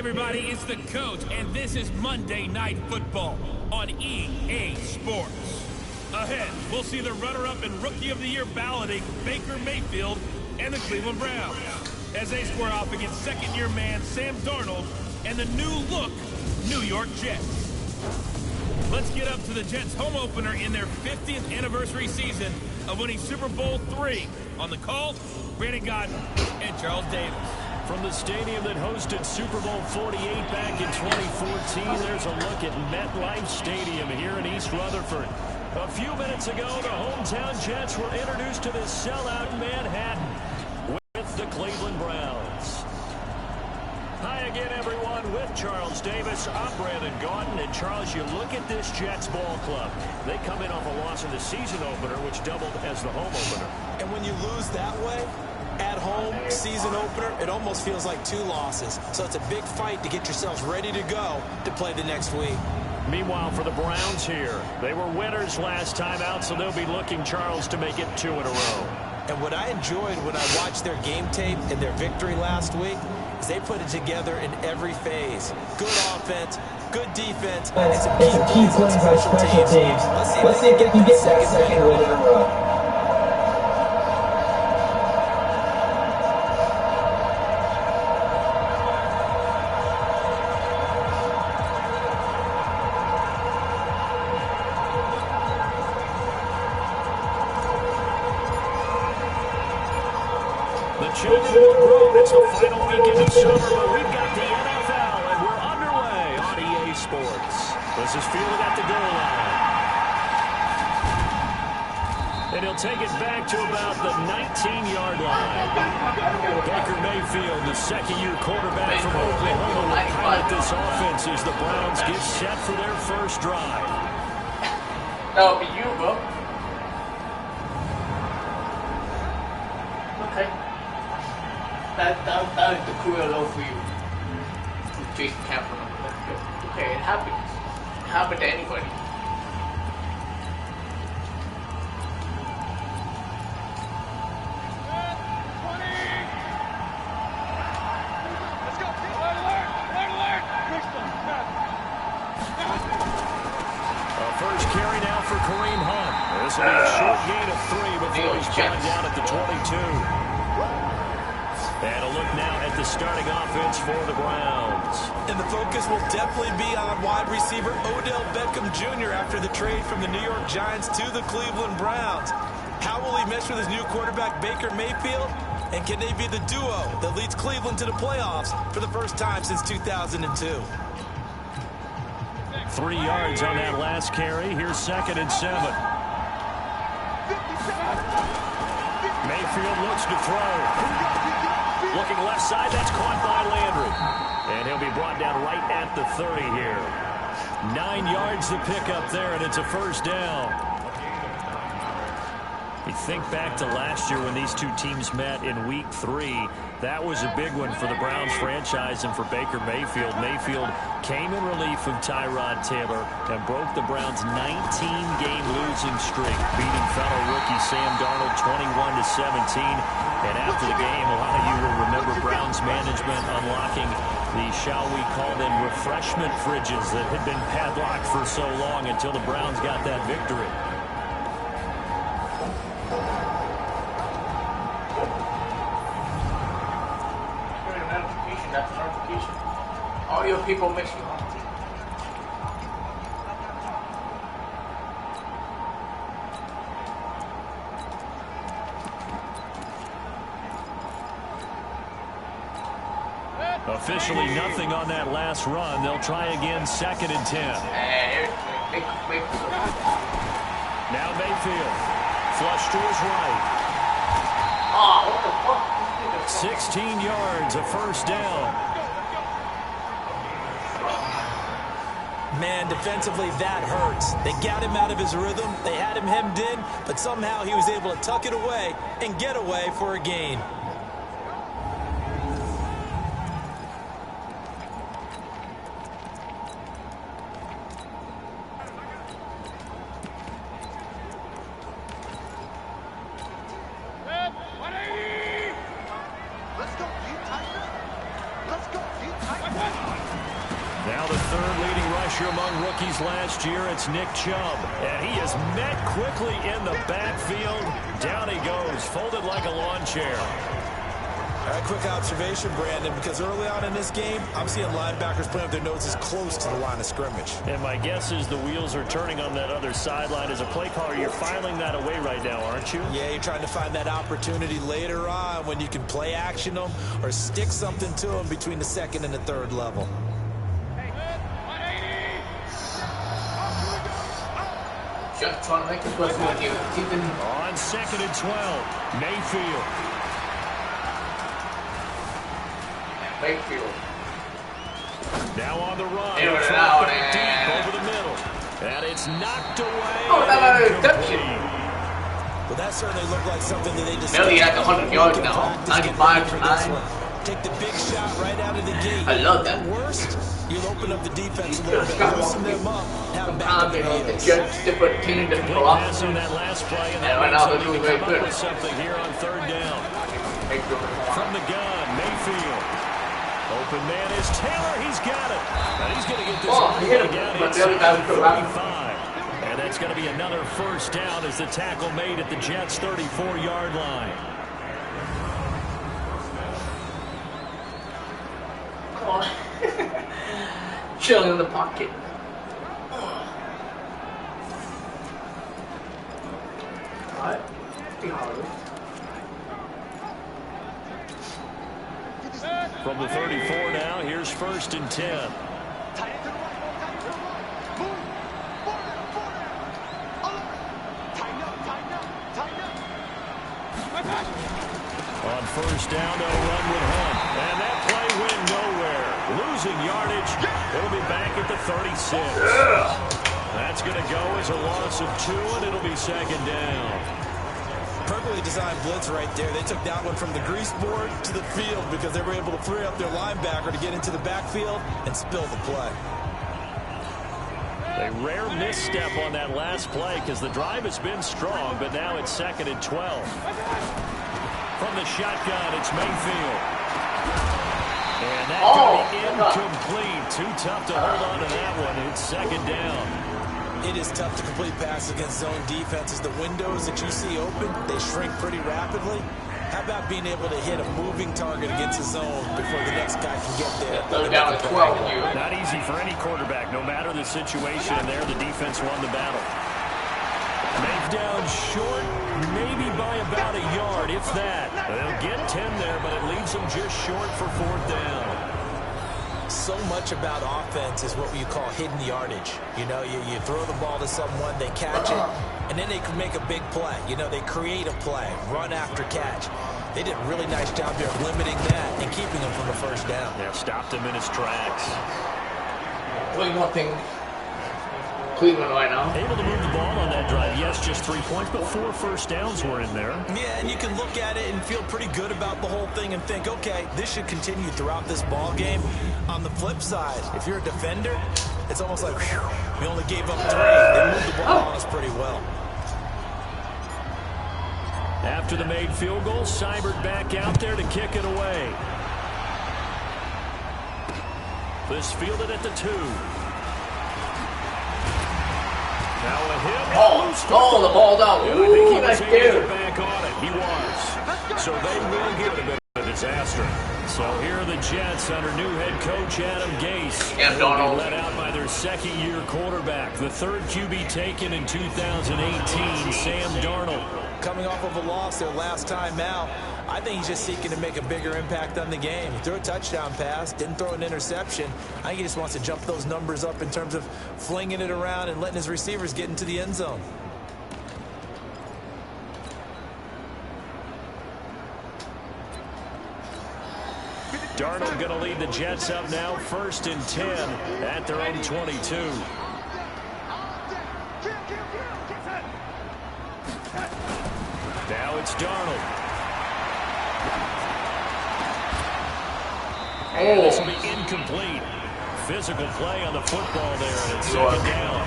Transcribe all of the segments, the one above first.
everybody, it's the coach, and this is Monday Night Football on EA Sports. Ahead, we'll see the runner-up and Rookie of the Year balloting Baker Mayfield and the Cleveland Browns as they square off against second-year man Sam Darnold and the new-look New York Jets. Let's get up to the Jets' home opener in their 50th anniversary season of winning Super Bowl III. On the call, Brandon Gaudin and Charles Davis. From the stadium that hosted Super Bowl 48 back in 2014, there's a look at MetLife Stadium here in East Rutherford. A few minutes ago, the hometown Jets were introduced to this sellout Manhattan with the Cleveland Browns. Hi again, everyone, with Charles Davis. I'm Brandon Gaudin. And Charles, you look at this Jets ball club. They come in off a loss in the season opener, which doubled as the home opener. And when you lose that way, at home, season opener, it almost feels like two losses. So it's a big fight to get yourselves ready to go to play the next week. Meanwhile, for the Browns here, they were winners last time out, so they'll be looking, Charles, to make it 2 in a row. And what I enjoyed when I watched their game tape and their victory last week is they put it together in every phase. Good offense, good defense, and some key plays on special teams. Let's see if they can get that second win in a row. Children will grow. It's the final weekend of summer, but we've got the NFL, and we're underway on EA Sports. This is fielded at the goal line. And he'll take it back to about the 19-yard line. Baker Mayfield, the second-year quarterback from Oklahoma, will pilot this offense as the Browns get set for their first drive. That'll be you, bro. Okay. That is the cruel low for you. Jason Cameron. Okay, it happens. It happened to anybody. First carry now for Kareem Hunt. This will be a short gain of 3 before he's brought down at the 22. And a look now at the starting offense for the Browns. And the focus will definitely be on wide receiver Odell Beckham Jr. after the trade from the New York Giants to the Cleveland Browns. How will he mesh with his new quarterback Baker Mayfield? And can they be the duo that leads Cleveland to the playoffs for the first time since 2002? 3 yards on that last carry. Here's 2nd and 7. Mayfield looks to throw. Looking left side, that's caught by Landry. And he'll be brought down right at the 30 here. 9 yards to pick up there, and it's a first down. You think back to last year when these two teams met in Week 3. That was a big one for the Browns franchise and for Baker Mayfield. Mayfield came in relief of Tyrod Taylor and broke the Browns' 19-game losing streak, beating fellow rookie Sam Darnold 21-17. And after the game, a lot of you will remember Browns management unlocking the, shall we call them, refreshment fridges that had been padlocked for so long until the Browns got that victory. All your people miss you. Officially nothing on that last run. They'll try again, 2nd and 10. Now Mayfield. Flush to his right. Oh, what the fuck? 16 yards, a first down. Man, defensively, that hurts. They got him out of his rhythm. They had him hemmed in, but somehow he was able to tuck it away and get away for a gain. Let's go, you Tiger. Let's go, you Tiger. third leading rusher among rookies last year. It's Nick Chubb. And he is met quickly in the backfield. Down he goes, folded like a lawn chair. All right, quick observation, Brandon, because early on in this game, I'm seeing linebackers playing with their noses close to the line of scrimmage. And my guess is the wheels are turning on that other sideline. As a play caller, you're filing that away right now, aren't you? Yeah, you're trying to find that opportunity later on when you can play action them or stick something to them between the second and the third level. Just trying to make this person with you. On 2nd and 12, Mayfield. Now on the run. Deep over the middle. And it's knocked away. Oh, that was interception. Well, that certainly looked like something that they just... Nearly at 100 yards now. 95 to 9. Take the big shot right out of the gate. I love that. At worst, you'll open up the defense a little bit, loosen them up, have them back up Sometimes, the the Jets different team doesn't pull off. On that last play, and right now they're doing very good. Something here on third down. From the gun, Mayfield. Open man is Taylor. He's got it. And he's going to get this he hit him, but the other guy was still out. And that's going to be another first down as the tackle made at the Jets' 34-yard line. Chilling in the pocket. Alright. From the 34 now, here's 1st and 10. On 1st down, they'll run with Hunt. And that play went nowhere. Losing yardage. It'll be back at the 36. That's going to go as a loss of 2, and it'll be 2nd down. Perfectly designed blitz right there. They took that one from the grease board to the field because they were able to free up their linebacker to get into the backfield and spill the play. A rare misstep on that last play because the drive has been strong, but now it's 2nd and 12. From the shotgun, it's Mayfield. And that's going to be incomplete. Too tough to hold on to that one. It's 2nd down. It is tough to complete passes against zone defenses. The windows that you see open, they shrink pretty rapidly. How about being able to hit a moving target against a zone before the next guy can get there? Those down to 12. Not easy for any quarterback. No matter the situation, and there the defense won the battle. Make down short, maybe by about a yard, if that. They'll get 10 there, but it leaves them just short for 4th down. So much about offense is what you call hidden yardage. You know, you throw the ball to someone, they catch it, and then they can make a big play. You know, they create a play, run after catch. They did a really nice job there of limiting that and keeping him from the 1st down. Yeah, stopped him in his tracks. 3-0 Cleveland right now. Able to move the ball on that drive. Yes, just 3 points, but 4 first downs were in there. Yeah, and you can look at it and feel pretty good about the whole thing and think, okay, this should continue throughout this ball game. On the flip side, if you're a defender, it's almost like, whew, we only gave up 3. They moved the ball on us pretty well. After the made field goal, Seibert back out there to kick it away. This fielded at the 2. Now a hit. Oh, the ball down. Ooh, nice dude. Back on it. He was. So they will give it a bit of a disaster. So here are the Jets under new head coach Adam Gase. And Donald. Led out by their second-year quarterback. The 3rd QB taken in 2018, Sam Darnold. Coming off of a loss their last time out, I think he's just seeking to make a bigger impact on the game. He threw a touchdown pass, didn't throw an interception. I think he just wants to jump those numbers up in terms of flinging it around and letting his receivers get into the end zone. Darnold going to lead the Jets up now, 1st and 10 at their own 22. Now it's Darnold. And this will be incomplete. Physical play on the football there, and it's 2nd down.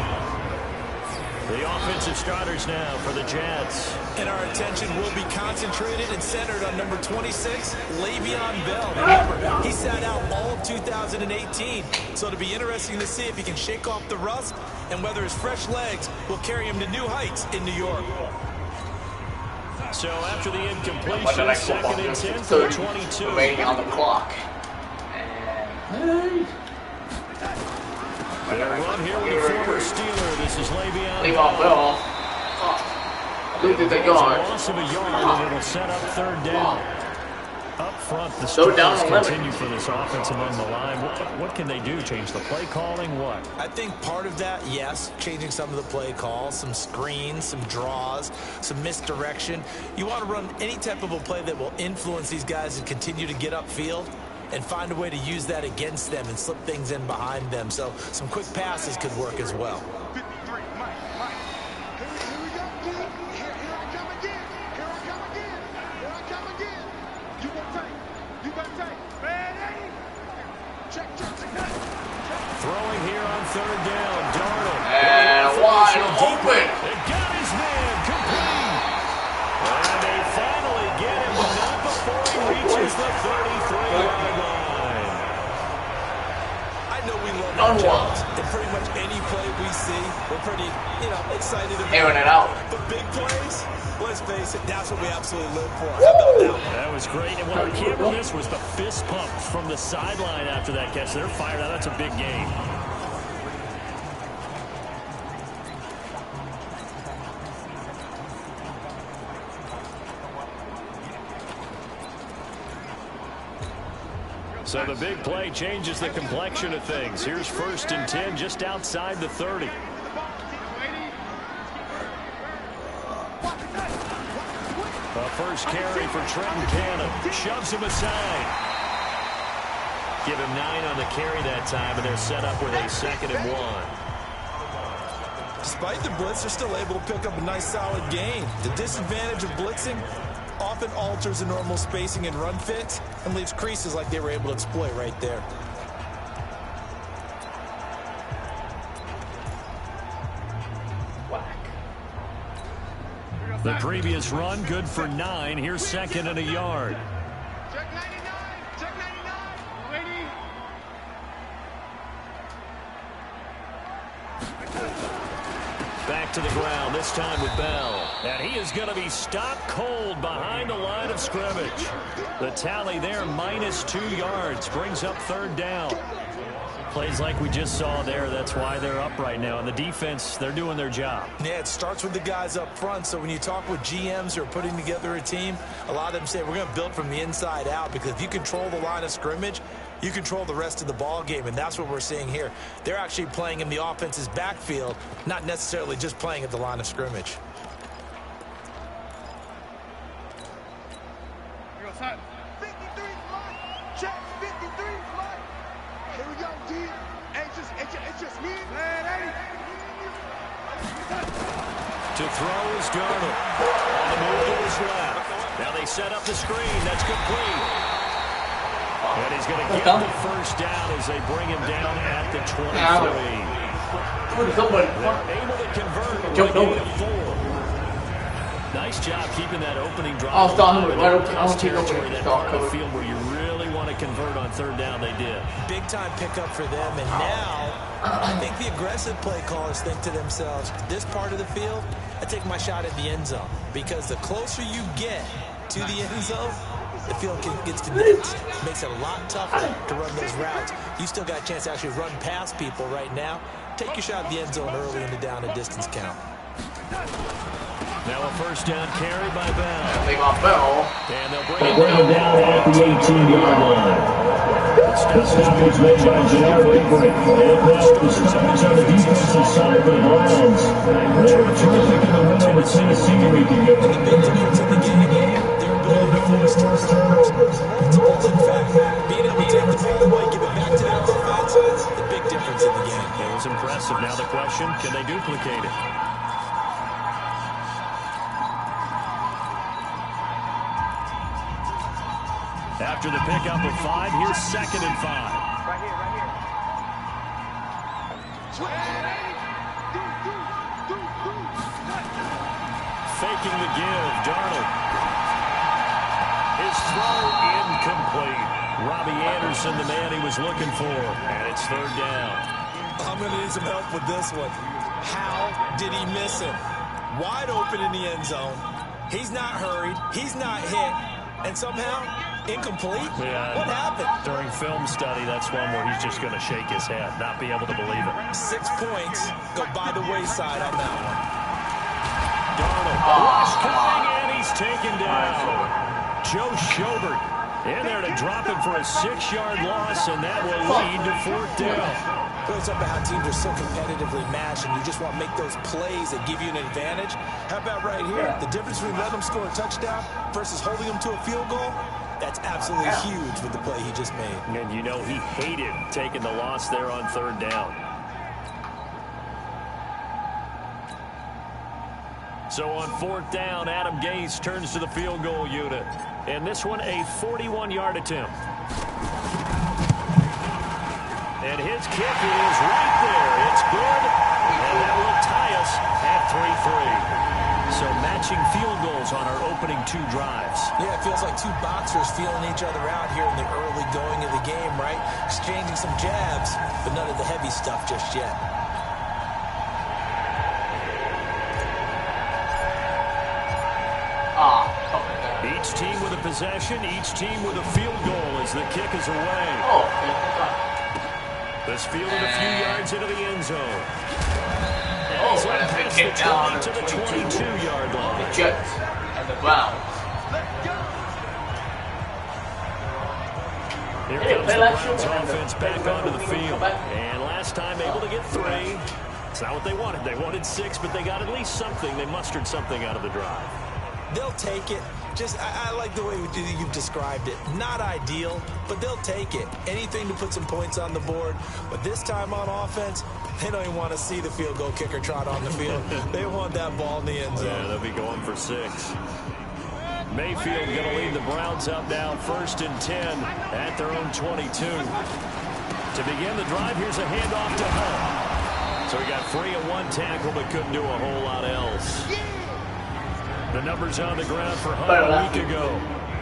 The offensive starters now for the Jets. And our attention will be concentrated and centered on number 26, Le'Veon Bell. Remember, he sat out all of 2018, so it'll be interesting to see if he can shake off the rust and whether his fresh legs will carry him to new heights in New York. So after the incompletion, second and 10 for the 22. Remaining on the clock. And they'll run here with the former Steeler. This is Le'Veon Bell. Look at the yard. Loss of a yard, and it'll set up third down. Up front, the struggles continue for this offense among the line. What can they do? Change the play calling? What? I think part of that, yes, changing some of the play calls, some screens, some draws, some misdirection. You want to run any type of a play that will influence these guys and continue to get upfield and find a way to use that against them and slip things in behind them. So some quick passes could work as well. Throwing here on third down, Darnold. And wide open. They got his man complete. And they finally get him, but not before he reaches the 33-yard line. I know we love our jobs, and pretty much any play we see, we're pretty, excited about. Airing it out. But big plays, let's face it, that's what we absolutely live for. How about that one? That was great. And what I can't miss was the fist pump from the sideline after that catch. They're fired out. That's a big game. So the big play changes the complexion of things. Here's first and 10 just outside the 30. A first carry for Trenton Cannon. Shoves him aside. Give him 9 on the carry that time, and they're set up with a 2nd and 1. Despite the blitz, they're still able to pick up a nice solid gain. The disadvantage of blitzing often alters the normal spacing and run fits and leaves creases like they were able to exploit right there. The previous run, good for 9. Here's 2nd and a yard. Check 99. Check 99. Ready? Back to the ground, this time with Bell. And he is going to be stopped cold behind the line of scrimmage. The tally there, -2 yards, brings up third down. Plays like we just saw there, that's why they're up right now. And the defense, they're doing their job. Yeah, it starts with the guys up front. So when you talk with GMs who are putting together a team, a lot of them say we're going to build from the inside out, because if you control the line of scrimmage, you control the rest of the ball game, and that's what we're seeing here. They're actually playing in the offense's backfield, not necessarily just playing at the line of scrimmage. Here we go, son. 53 flight. Check 53 flight. Here we go, D. It's just me. Man, 80. To throw is Darnold. On the move to his left. Now they set up the screen. That's complete. And he's going to get the first down as they bring him down at the 23. They're able to convert with a gain of 4. Nice job keeping that opening drive. I'll start him right up. I'll territory, that part of the field where you really want to convert on third down. They did. Big time pickup for them, and now I think the aggressive play callers think to themselves, this part of the field, I take my shot at the end zone, because the closer you get to the end zone, the field gets condensed. It makes it a lot tougher to run those routes. You still got a chance to actually run past people right now. Take your shot at the end zone early in the down and distance count. Now a first down carry by Bell. They got Bell. And they'll bring it down at the 18-yard line. The stop is made by J.R. Pickering. And now the stoppage on the defensive side for the Browns. They were terrific in the win over Tennessee a week ago. The big difference in the game, their ability to force turnovers. Multiples, in fact. Being able to take the ball away, give it back to their offense, the big difference in the game. It was impressive. Now the question, can they duplicate it? After the pickup of 5, here's 2nd and 5. Right here. Faking the give, Darnold. His throw incomplete. Robbie Anderson, the man he was looking for, and it's third down. I'm going to need some help with this one. How did he miss him? Wide open in the end zone. He's not hurried. He's not hit. And somehow, incomplete? Yeah, what happened? During film study, that's one where he's just going to shake his head, not be able to believe it. 6 points go by the wayside on that one. Darnold, rush coming, and he's taken down. Joe Schobert in there to drop it for a 6-yard loss, and that will lead to fourth down. It's up how teams are so competitively matched, and you just want to make those plays that give you an advantage. How about right here? The difference between letting them score a touchdown versus holding them to a field goal, that's absolutely huge with the play he just made. And you know he hated taking the loss there on third down. So on fourth down, Adam Gase turns to the field goal unit. And this one, a 41-yard attempt. And his kick is right there. It's good, and that will tie us at 3-3. So matching field goals on our opening 2 drives. Yeah, it feels like 2 boxers feeling each other out here in the early going of the game, right? Exchanging some jabs, but none of the heavy stuff just yet. Each team with a possession, each team with a field goal as the kick is away. This fielded a few yards into the end zone. And he's up past the 20 to the 22-yard line. The Jets and the Browns. Here comes the Browns offense back onto the field. And last time able to get 3. It's not what they wanted. They wanted 6, but they got at least something. They mustered something out of the drive. They'll take it. I like the way you've described it. Not ideal, but they'll take it. Anything to put some points on the board. But this time on offense, they don't even want to see the field goal kicker trot on the field. They want that ball in the end zone. Yeah, they'll be going for 6. Mayfield going to lead the Browns up now, 1st and 10 at their own 22. To begin the drive, here's a handoff to Hunt. So he got free of 1 tackle, but couldn't do a whole lot else. The numbers on the ground for Hunt a week ago.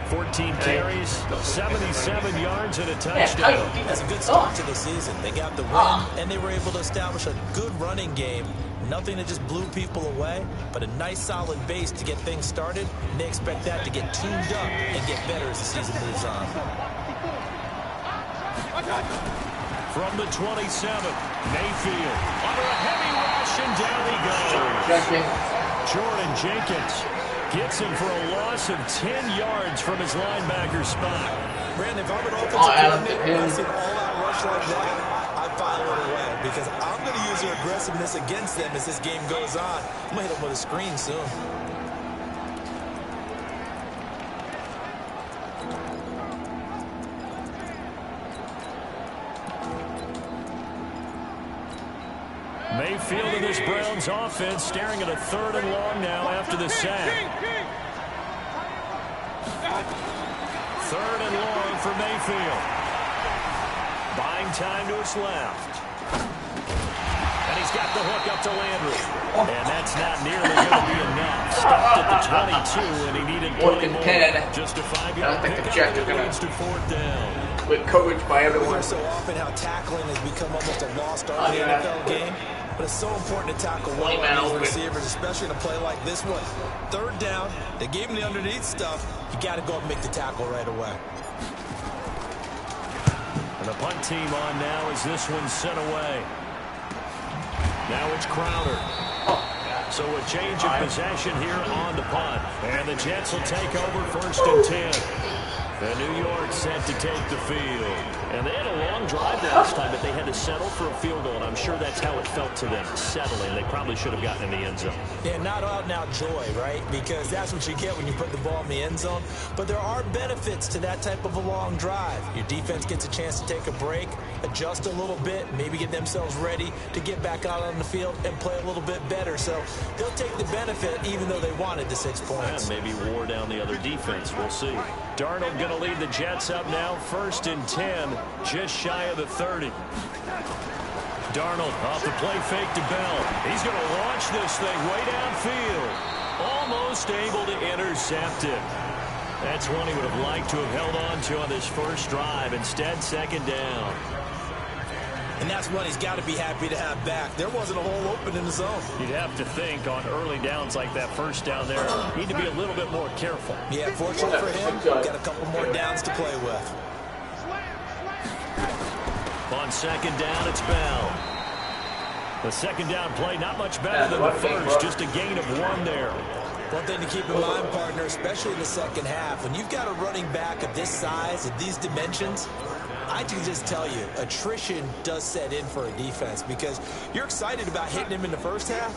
14 carries, 77 yards, and a touchdown. That's a good start to the season. They got the win, and they were able to establish a good running game. Nothing that just blew people away, but a nice solid base to get things started. And they expect that to get tuned up and get better as the season moves on. From the 27, Mayfield under a heavy rush, and down he goes. Jordan Jenkins gets him for a loss of 10 yards from his linebacker spot. Brandon, if I'm an offensive coordinator, I see an all-out rush like that, I file it away because I'm going to use their aggressiveness against them as this game goes on. I'm going to hit them with a screen soon. Mayfield and this Browns offense staring at a 3rd and long now after the sack. 3rd and long for Mayfield. Buying time to his left. And he's got the hook up to Landry. And that's not nearly going to be enough. Stopped at the 22, and he needed 20 more. Just a 5-yard pickup, and it leads to 4th down. With coverage by everyone. We hear so often how tackling has become almost a lost art in the NFL game. But it's so important to tackle well on these receivers, especially in a play like this one. 3rd down, they gave him the underneath stuff. You got to go and make the tackle right away. And the punt team on now as this one's sent away. Now it's Crowder. So a change of possession here on the punt. And the Jets will take over 1st and 10. And New York set to take the field. And they had a long drive last time, but they had to settle for a field goal, and I'm sure that's how it felt to them, settling. They probably should have gotten in the end zone. Yeah, not out-and-out joy, right? Because that's what you get when you put the ball in the end zone. But there are benefits to that type of a long drive. Your defense gets a chance to take a break, adjust a little bit, maybe get themselves ready to get back out on the field and play a little bit better. So they'll take the benefit even though they wanted the 6 points. And maybe wore down the other defense. We'll see. Darnold going to lead the Jets up now, 1st and 10, just shy of the 30. Darnold off the play fake to Bell. He's going to launch this thing way downfield. Almost able to intercept it. That's one he would have liked to have held on to on this first drive. Instead, second down. And that's one he's got to be happy to have back. There wasn't a hole open in the zone. You'd have to think on early downs like that first down there, need to be a little bit more careful. Yeah, fortunately for him, got a couple more downs to play with. On second down, it's Bell. The second down play, not much better than the first, just a gain of 1 there. One thing to keep in mind, partner, especially in the second half, when you've got a running back of this size, of these dimensions, I can just tell you, attrition does set in for a defense because you're excited about hitting him in the first half,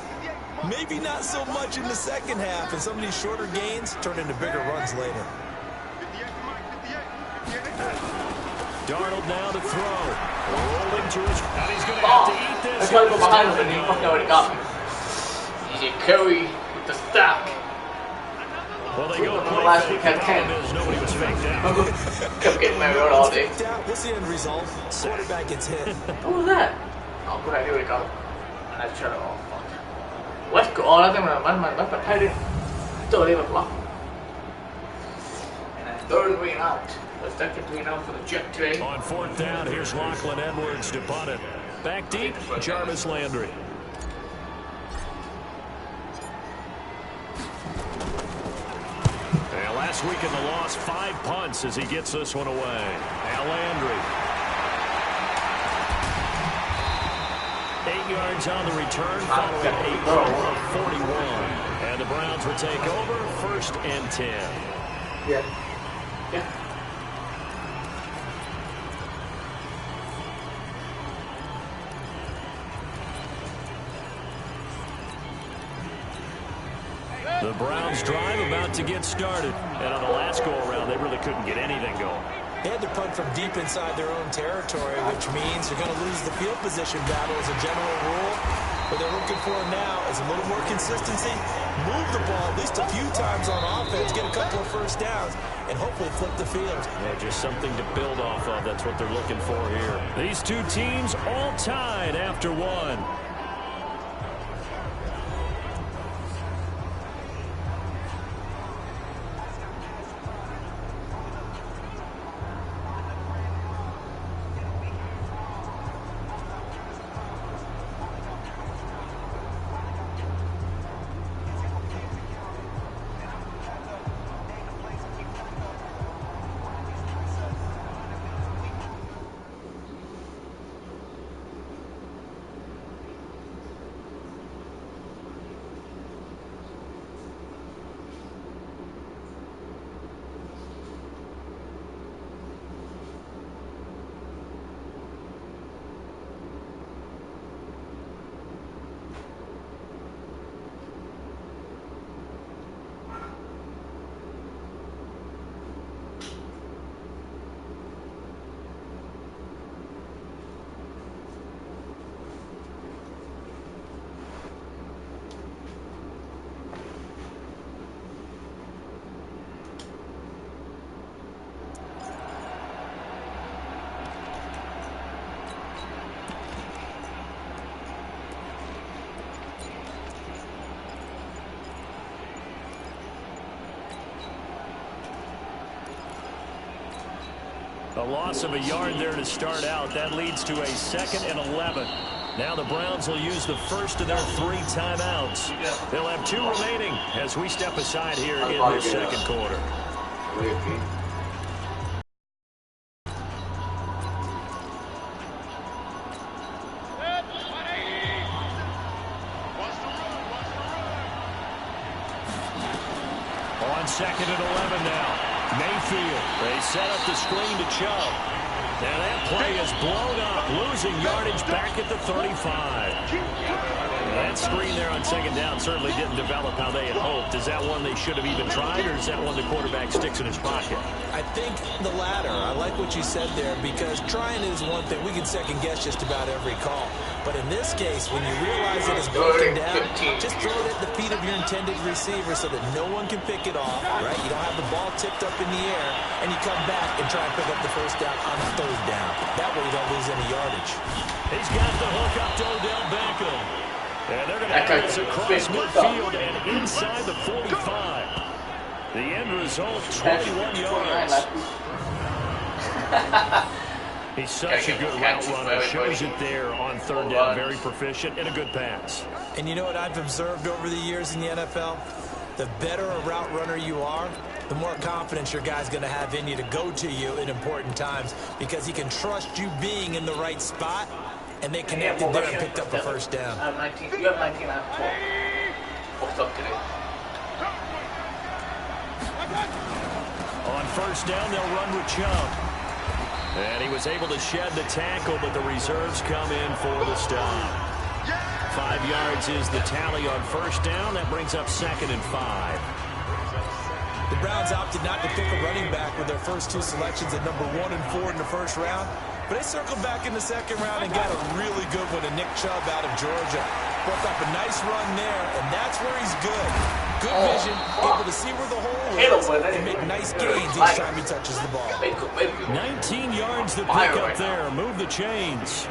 maybe not so much in the second half, and some of these shorter gains turn into bigger runs later. Darnold now to throw. Rolling to his... And he's going to have to eat this. I tried to go behind him and he fucking already got me. DJ Curry with the stack. Well, they go play last fake. week had The 10. problem is nobody was faked out. Kept getting my road all day. What's the end result? Quarterback gets hit. What was that? Oh, good idea we got him. And I tried to, oh, fuck. What? Oh, nothing, man, tight end. Still leave a block. And then third and out. The second three now for the Jet today. On fourth down, here's Lachlan Edwards to punt it. Back deep, Jarvis Landry. And last week in the loss, 5 punts as he gets this one away. Now Landry. 8 yards on the return, following 8 from 41. And the Browns will take over, 1st and 10. Yeah. The Browns drive about to get started. And on the last go-around, they really couldn't get anything going. They had to punt from deep inside their own territory, which means they're going to lose the field position battle as a general rule. What they're looking for now is a little more consistency, move the ball at least a few times on offense, get a couple of first downs, and hopefully flip the field. Yeah, just something to build off of. That's what they're looking for here. These two teams all tied after 1. A loss of a yard there to start out. That leads to a 2nd and 11. Now the Browns will use the first of their 3 timeouts. They'll have 2 remaining as we step aside here in the second quarter. On 2nd and 11 now. Mayfield, they set up the screen to Chubb. Now that play is blown up, losing yardage back at the 35. That screen there on 2nd down certainly didn't develop how they had hoped. Is that one they should have even tried, or is that one the quarterback sticks in his pocket? I think the latter. I like what you said there because trying is one thing. We can second guess just about every call. But in this case, when you realize it is broken down, just throw it at the feet of your intended receiver so that no one can pick it off, right? You don't have the ball tipped up in the air, and you come back and try and pick up the first down on the third down. That way you don't lose any yardage. He's got the hook up to Odell Beckham. And they're going to have this across midfield and inside the 45. The end result, 21 yards. He's such a good route runner. Shows it there on third down. Very proficient and a good pass. And you know what I've observed over the years in the NFL? The better a route runner you are, the more confidence your guy's going to have in you to go to you in important times because he can trust you being in the right spot, and they connected there and picked up the first down. I have 19. You have 19. I have 12. What's up today? On first down, they'll run with Chubb. And he was able to shed the tackle, but the reserves come in for the stop. 5 yards is the tally on first down. That brings up 2nd and 5. The Browns opted not to pick a running back with their first 2 selections at number 1 and 4 in the first round. But they circled back in the second round and got a really good one to Nick Chubb out of Georgia. Broke up a nice run there, and that's where he's good. Good vision, able to see where the hole is, and make nice gains each time he touches the ball. 19 yards to pick up there. Move the chains.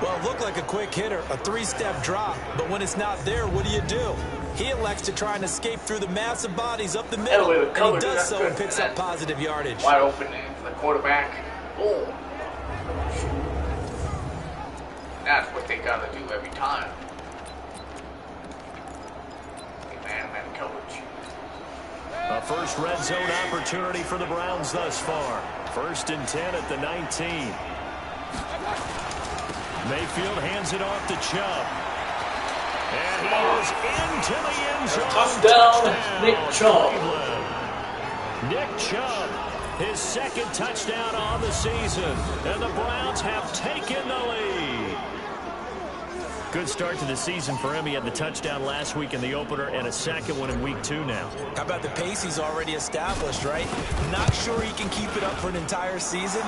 Well, it looked like a quick hitter, a 3-step drop, but when it's not there, what do? He elects to try and escape through the massive bodies up the middle, and he does so and picks up positive yardage. Wide open for the quarterback. Oh. That's what they got to do every time. Man coverage. A first red zone opportunity for the Browns thus far. 1st and 10 at the 19. Mayfield hands it off to Chubb. And he is into the end zone. Touchdown, Nick Chubb. Nick Chubb, his 2nd touchdown on the season. And the Browns have taken the lead. Good start to the season for him. He had the touchdown last week in the opener and a 2nd one in week 2 now. How about the pace he's already established, right? Not sure he can keep it up for an entire season,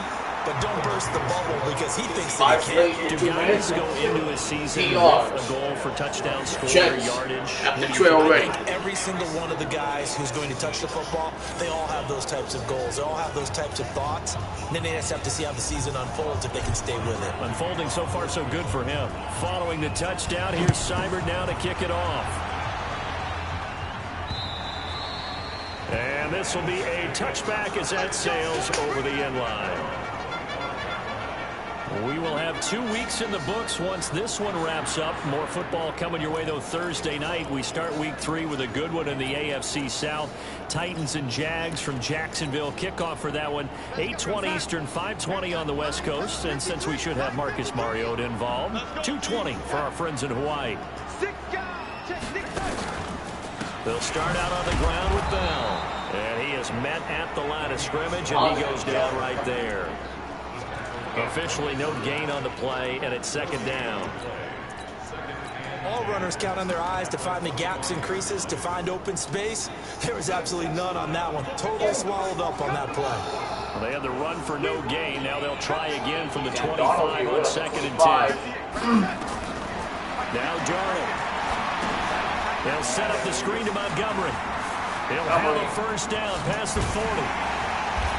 but don't burst the bubble because he thinks that he can. Do guys go into a season with a goal for touchdown score or yardage? I think every single one of the guys who's going to touch the football, they all have those types of goals. They all have those types of thoughts. And then they just have to see how the season unfolds if they can stay with it. Unfolding so far so good for him. Following the touchdown, here's Seibert now to kick it off. And this will be a touchback as that sails over the end line. We will have 2 weeks in the books once this one wraps up. More football coming your way, though, Thursday night. We start week 3 with a good one in the AFC South. Titans and Jags from Jacksonville. Kickoff for that one, 8:20 Eastern, 5:20 on the West Coast. And since we should have Marcus Mariota involved, 2:20 for our friends in Hawaii. They'll start out on the ground with Bell. And he is met at the line of scrimmage, and he goes down right there. Officially no gain on the play, and it's 2nd down. All runners count on their eyes to find the gaps and creases, to find open space. There was absolutely none on that one. Totally swallowed up on that play. Well, they had the run for no gain. Now they'll try again from the 25 on 2nd and 10. Now Darnold. They'll set up the screen to Montgomery. He'll have a first down past the 40.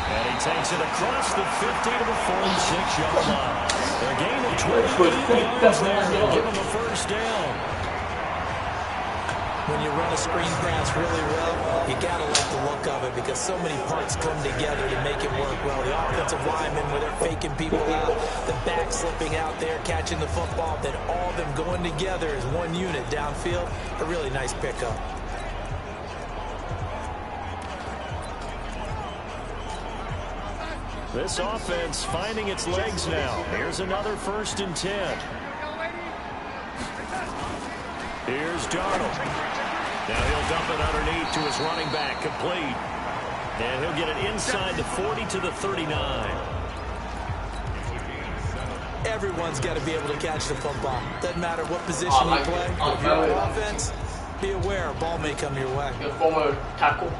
And he takes it across the 50 to the 46-yard line. A gain of 28 yards there to give him a first down. When you run a screen pass really well, you got to like the look of it because so many parts come together to make it work well. The offensive linemen, where they're faking people out, the back slipping out there, catching the football, then all of them going together as one unit downfield. A really nice pickup. This offense finding its legs now. Here's another 1st and 10. Here's Darnold. Now he'll dump it underneath to his running back, complete. And he'll get it inside the 40 to the 39. Everyone's got to be able to catch the football. Doesn't matter what position you play. If you're on offense, be aware a ball may come your way. Your former tackle.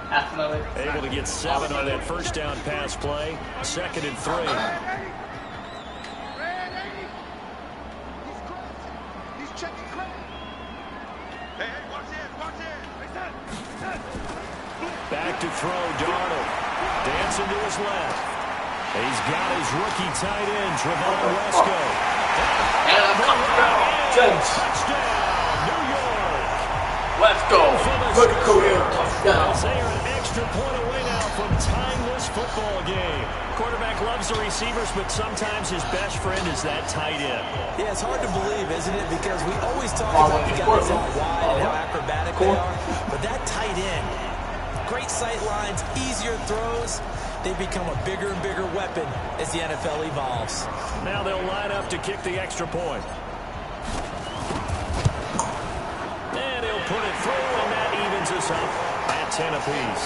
Able to get 7 on that first down pass play. 2nd and 3. check it, Craig. Hey, watch this, watch this. Back to throw, Darnold. Dancing to his left. He's got his rookie tight end, Trevon Wesco. Touchdown, New York. Let's go. Good career touchdown. They are an extra point away now from tying this football game. Quarterback loves the receivers, but sometimes his best friend is that tight end. Yeah, it's hard to believe, isn't it? Because we always talk about the guys out wide and how acrobatic they are. But that tight end, great sight lines, easier throws. They become a bigger and bigger weapon as the NFL evolves. Now they'll line up to kick the extra point. And he'll put it through, and that evens us up at 10 apiece.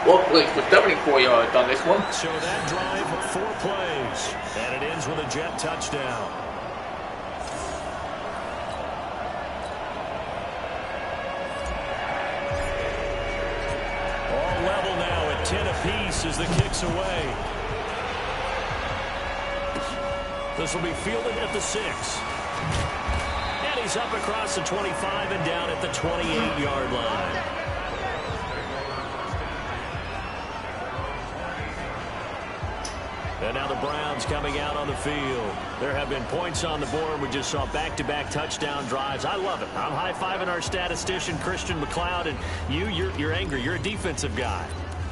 Well, Blake for 74 yards on this one. So that drive, 4 plays. And it ends with a Jet touchdown. All level now at 10 apiece as the kick's away. This will be fielded at the 6. And he's up across the 25 and down at the 28-yard line. And now the Browns coming out on the field. There have been points on the board. We just saw back-to-back touchdown drives. I love it. I'm high-fiving our statistician, Christian McLeod, and you're angry. You're a defensive guy.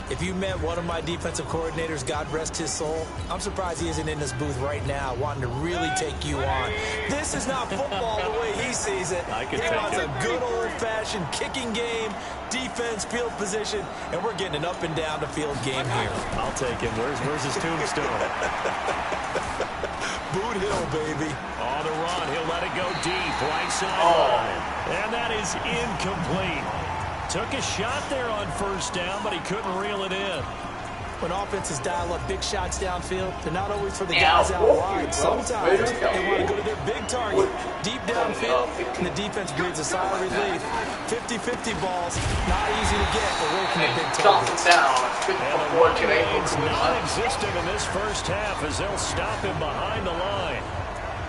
If you met one of my defensive coordinators, God rest his soul, I'm surprised he isn't in this booth right now wanting to really take you on. This is not football the way he sees it. He wants a good old-fashioned kicking game, defense, field position, and we're getting an up-and-down-the-field game here. I'll take him. Where's his tombstone? Boot Hill, baby. On the run, he'll let it go deep, right sideline. And that is incomplete. Took a shot there on first down, but he couldn't reel it in. When offenses dial up big shots downfield, they're not always for the guys out wide. Sometimes they want to go to their big target, deep downfield, and the defense breathes a sigh of relief. 50-50 balls, not easy to get away from the big targets. It's non-existent in this first half as they'll stop him behind the line.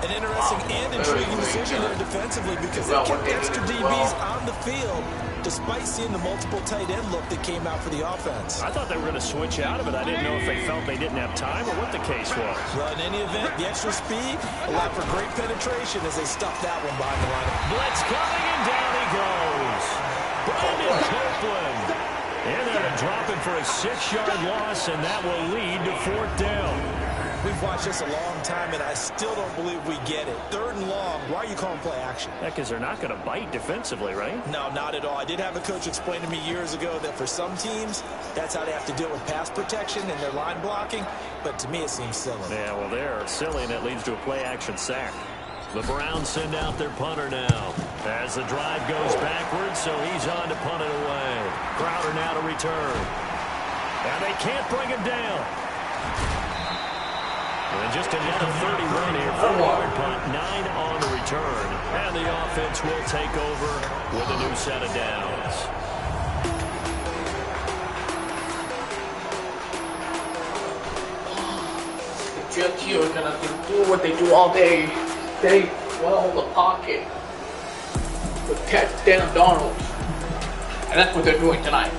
An interesting and intriguing decision there defensively because they kept extra DBs on the field despite seeing the multiple tight end look that came out for the offense. I thought they were going to switch out of it. I didn't know if they felt they didn't have time or what the case was. Well, in any event, the extra speed allowed for great penetration as they stuffed that one behind the line. Blitz coming, and down he goes. Brandon Copeland. And they're dropping for a 6-yard loss, and that will lead to 4th down. We've watched this a long time, and I still don't believe we get it. 3rd and long, why are you calling play action? Yeah, because they're not going to bite defensively, right? No, not at all. I did have a coach explain to me years ago that for some teams, that's how they have to deal with pass protection and their line blocking, but to me it seems silly. Yeah, well, they're silly, and it leads to a play-action sack. The Browns send out their punter now as the drive goes backwards, so he's on to punt it away. Crowder now to return. And they can't bring him down. And just another 31 here, 4-yard punt, 9 on the return. And the offense will take over with a new set of downs. The Jets here are going to do what they do all day. They well the pocket. Protect Dan Darnold. And that's what they're doing tonight.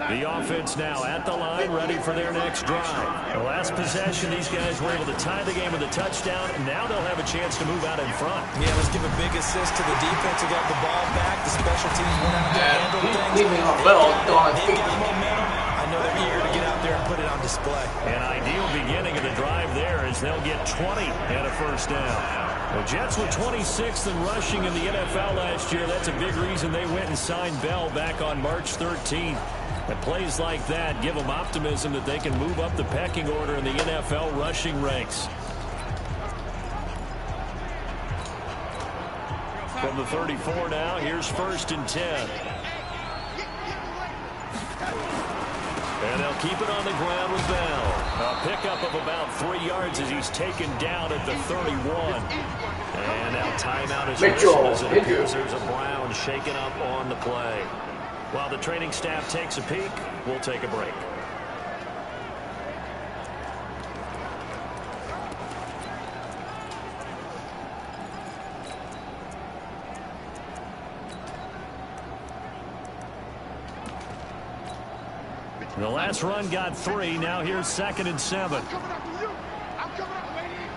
The offense now at the line, ready for their next drive. The last possession, these guys were able to tie the game with a touchdown. Now they'll have a chance to move out in front. Yeah, let's give a big assist to the defense who got the ball back. The special teams went out there and handled things. They got momentum. I know they're eager to get out there and put it on display. An ideal beginning of the drive there as they'll get 20 and a first down. The Jets were 26th in rushing in the NFL last year. That's a big reason they went and signed Bell back on March 13th. And plays like that give them optimism that they can move up the pecking order in the NFL rushing ranks. From the 34 now, here's 1st and 10. And they'll keep it on the ground with Bell. A pickup of about 3 yards as he's taken down at the 31. And now timeout is whistled as it appears there's a Brown shaken up on the play. While the training staff takes a peek, we'll take a break. The last run got 3. Now here's 2nd and 7. I'm coming after you. I'm coming after lady.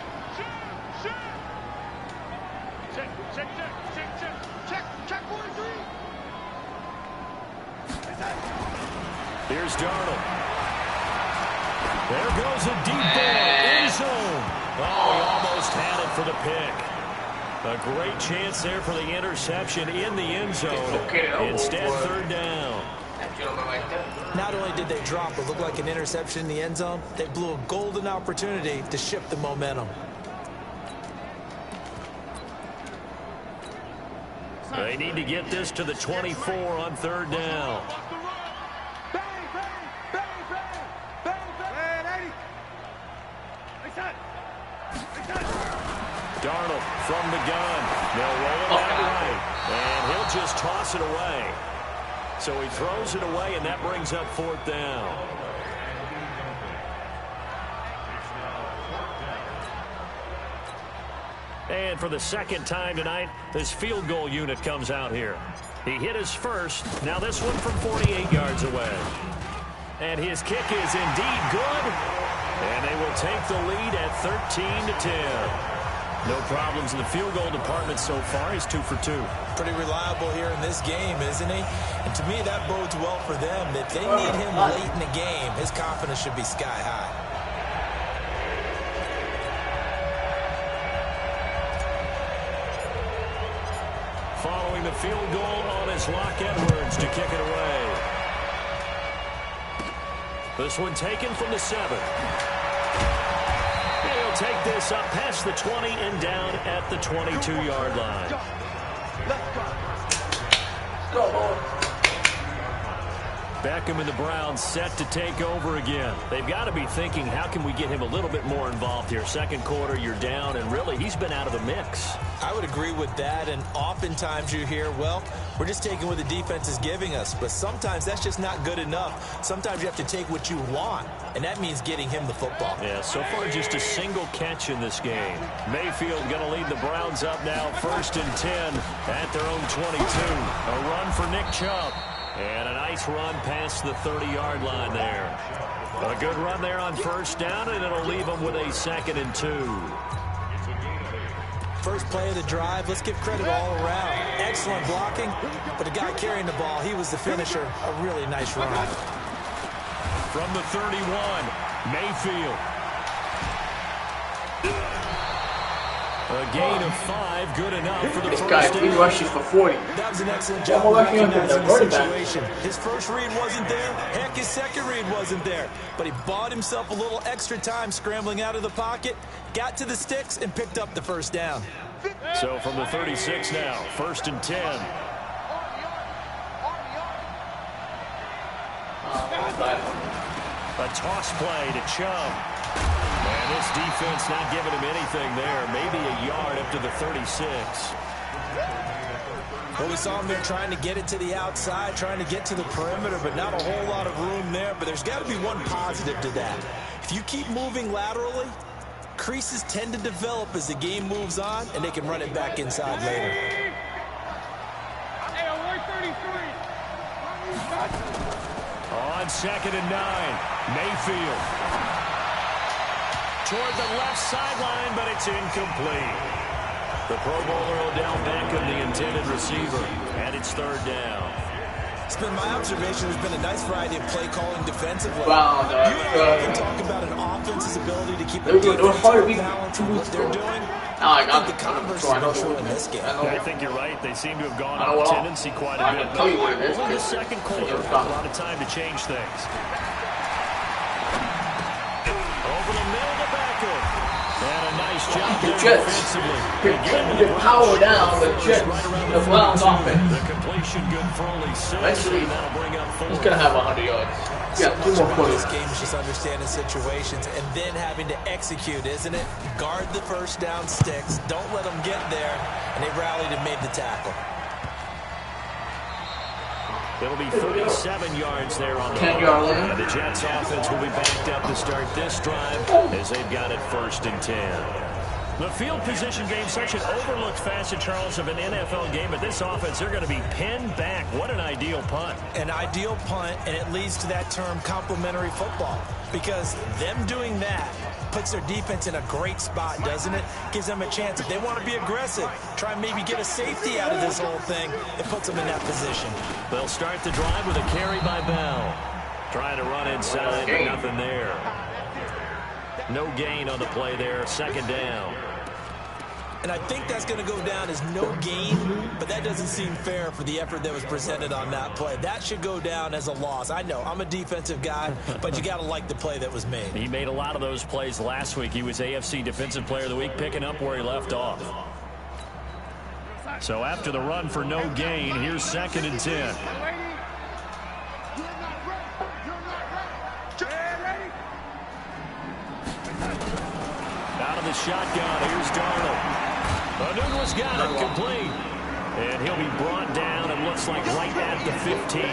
Check 43. Here's Darnold. There goes a deep ball. End zone. Oh, he almost had it for the pick. A great chance there for the interception in the end zone. Instead, 3rd down. Not only did they drop what looked like an interception in the end zone, they blew a golden opportunity to shift the momentum. They need to get this to the 24 on 3rd down. Darnold from the gun. They'll roll it out right. And he'll just toss it away. So he throws it away, and that brings up 4th down. And for the 2nd time tonight, this field goal unit comes out here. He hit his first. Now this one from 48 yards away. And his kick is indeed good. And they will take the lead at 13-10. No problems in the field goal department so far. He's 2 for 2. Pretty reliable here in this game, isn't he? And to me, that bodes well for them. If they need him late in the game, his confidence should be sky high. Following the field goal on his Locke Edwards to kick it away. This one taken from the 7. He'll take this up past the 20 and down at the 22-yard line. Beckham and the Browns set to take over again. They've got to be thinking, how can we get him a little bit more involved here? 2nd quarter, you're down, and really, he's been out of the mix. I would agree with that, and oftentimes you hear, well, we're just taking what the defense is giving us, but sometimes that's just not good enough. Sometimes you have to take what you want, and that means getting him the football. Yeah, so far just a single catch in this game. Mayfield going to lead the Browns up now, 1st and 10 at their own 22. A run for Nick Chubb. And a nice run past the 30-yard line there. A good run there on 1st down, and it'll leave them with a 2nd and 2. First play of the drive, let's give credit all around. Excellent blocking, but the guy carrying the ball, he was the finisher. A really nice run. From the 31, Mayfield. A gain of 5, good enough for the first down. He rushes for 40. That was an excellent job recognizing the situation. His first read wasn't there. Heck, his second read wasn't there. But he bought himself a little extra time scrambling out of the pocket, got to the sticks, and picked up the 1st down. So from the 36 now, 1st and 10. A toss play to Chubb. And this defense not giving him anything there. Maybe a yard up to the 36. Well, we saw him there trying to get it to the outside, trying to get to the perimeter, but not a whole lot of room there. But there's got to be one positive to that. If you keep moving laterally, creases tend to develop as the game moves on, and they can run it back inside later. On 2nd and 9, Mayfield. Toward the left sideline, but it's incomplete. The Pro Bowler Odell Beckham, the intended receiver, and it's 3rd down. It's been my observation. There's been a nice variety of play calling defensively. Wow, you and I can talk about an offense's ability to keep the defense balance on what they're doing. I think the converse is true in this game. I think you're right. They seem to have gone on tendency quite a bit. But over the 2nd quarter, a lot of time to change things. Over the middle to Beckham. And a nice job there defensively. Continue to power down the Jets, the Browns offense. The completion good for only 6. Eventually, that'll bring up 4. He's going to have 100 yards. So Yeah, two much more about quarters. this game is just understanding situations and then having to execute, isn't it? Guard the first down sticks. Don't let them get there. And they rallied and made the tackle. It'll be 37 yards there on the 10-yard line. And the Jets offense will be backed up to start this drive as they've got it 1st and 10. The field position game, such an overlooked facet, Charles, of an NFL game. But this offense, they're going to be pinned back. What an ideal punt. An ideal punt, and it leads to that term complementary football. Because them doing that puts their defense in a great spot, doesn't it? Gives them a chance. If they want to be aggressive, try and maybe get a safety out of this whole thing, it puts them in that position. They'll start the drive with a carry by Bell. Trying to run inside, but nothing there. No gain on the play there, 2nd down. And I think that's going to go down as no gain, but that doesn't seem fair for the effort that was presented on that play. That should go down as a loss. I know, I'm a defensive guy, but you got to like the play that was made. He made a lot of those plays last week. He was AFC Defensive Player of the Week, picking up where he left off. So after the run for no gain, here's 2nd and 10. Out of the shotgun, here's Darnold. Anunwa's got it, complete. And he'll be brought down, it looks like right at the 15.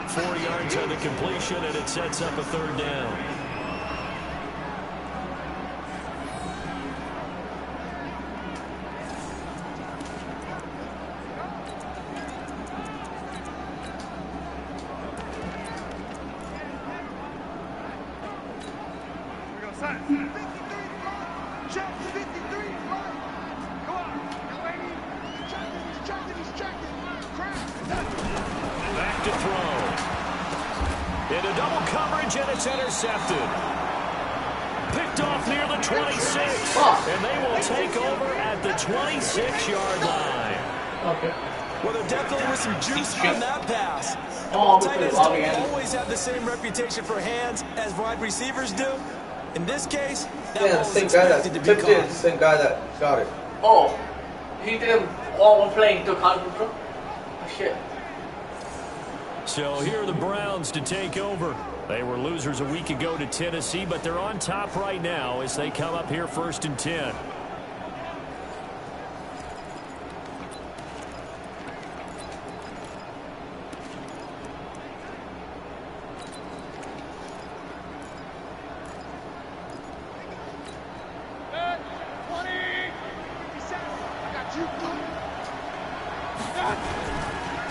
4 yards on the completion, and it sets up a 3rd down. Back to throw. Into double coverage, and it's intercepted. Picked off near the 26. And they will take over at the 26-yard line. Okay. Well, there definitely was some juice on that pass. Oh, Tight ends don't always have the same reputation for hands as wide receivers do. In this case, that ball was expected to be caught. Same guy that got it. Oh, he didn't all one play into control. Oh, shit. So here are the Browns to take over. They were losers a week ago to Tennessee, but they're on top right now as they come up here 1st and 10.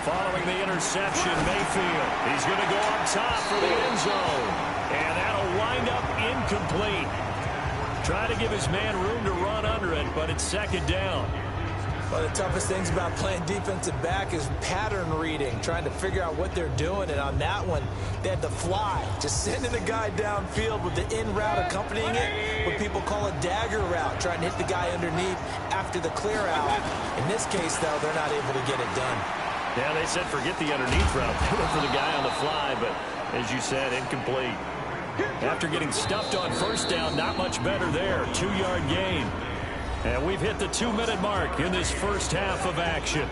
Following the interception, Mayfield. He's going to go up top for the end zone. And that'll wind up incomplete. Trying to give his man room to run under it, but it's 2nd down. One of the toughest things about playing defensive back is pattern reading, trying to figure out what they're doing. And on that one, they had the fly, just sending the guy downfield with the in route accompanying it, what people call a dagger route, trying to hit the guy underneath after the clear out. In this case, though, they're not able to get it done. Yeah, they said forget the underneath route. They went for the guy on the fly, but as you said, incomplete. After getting stuffed on 1st down, not much better there. 2-yard gain. And we've hit the 2-minute mark in this first half of action.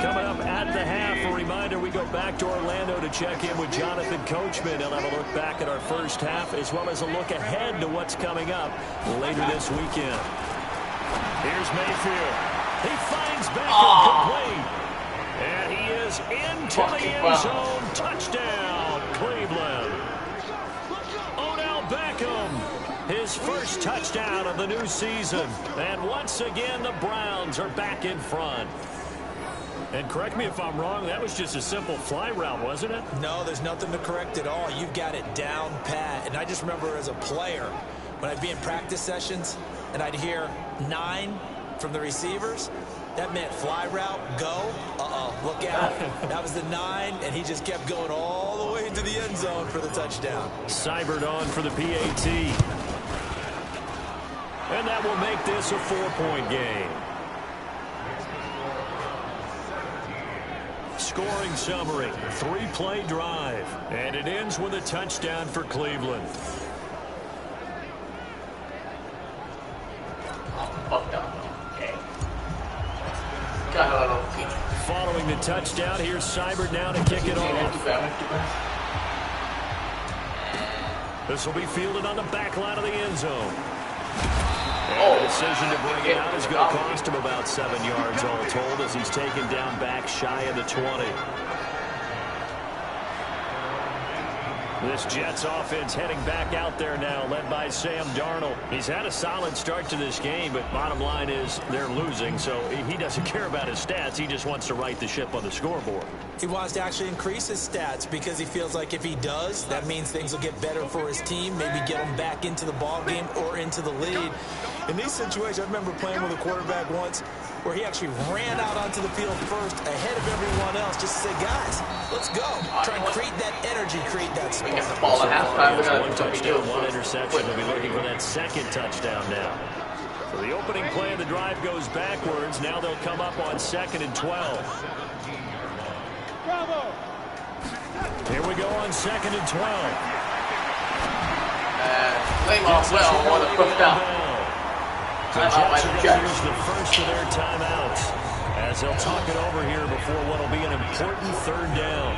Coming up at the half, a reminder, we go back to Orlando to check in with Jonathan Coachman. He'll have a look back at our first half as well as a look ahead to what's coming up later this weekend. Here's Mayfield. He finds Beckham complete. And he is into the end zone. Touchdown, Cleveland. Odell Beckham, his first touchdown of the new season. And once again, the Browns are back in front. And correct me if I'm wrong, that was just a simple fly route, wasn't it? No, there's nothing to correct at all. You've got it down pat. And I just remember as a player, when I'd be in practice sessions and I'd hear 9 from the receivers, that meant fly route, go, look out. That was the 9, and he just kept going all the way into the end zone for the touchdown. Cybered on for the PAT. And that will make this a 4-point game. Scoring summary, 3-play drive, and it ends with a touchdown for Cleveland. following the touchdown. Here's Seibert now to kick it off. This will be fielded on the back line of the end zone. And the decision to bring it out is going to cost him about 7 yards all told as he's taken down back shy of the 20. This Jets offense heading back out there now, led by Sam Darnold. He's had a solid start to this game, but bottom line is they're losing, so he doesn't care about his stats. He just wants to right the ship on the scoreboard. He wants to actually increase his stats because he feels like if he does, that means things will get better for his team, maybe get him back into the ball game or into the lead. In these situations, I remember playing with a quarterback once where he actually ran out onto the field first ahead of everyone else just to say, guys, let's go. Try and create that energy, create that spark. We get the ball at halftime. We got one touchdown, one interception. We'll be looking for that second touchdown now. So the opening play of the drive goes backwards. Now they'll come up on 2nd and 12. Bravo. Here we go on 2nd and 12. Lame off well on the first down. The Jets are going to use the first of their timeouts as they'll talk it over here before what will be an important 3rd down.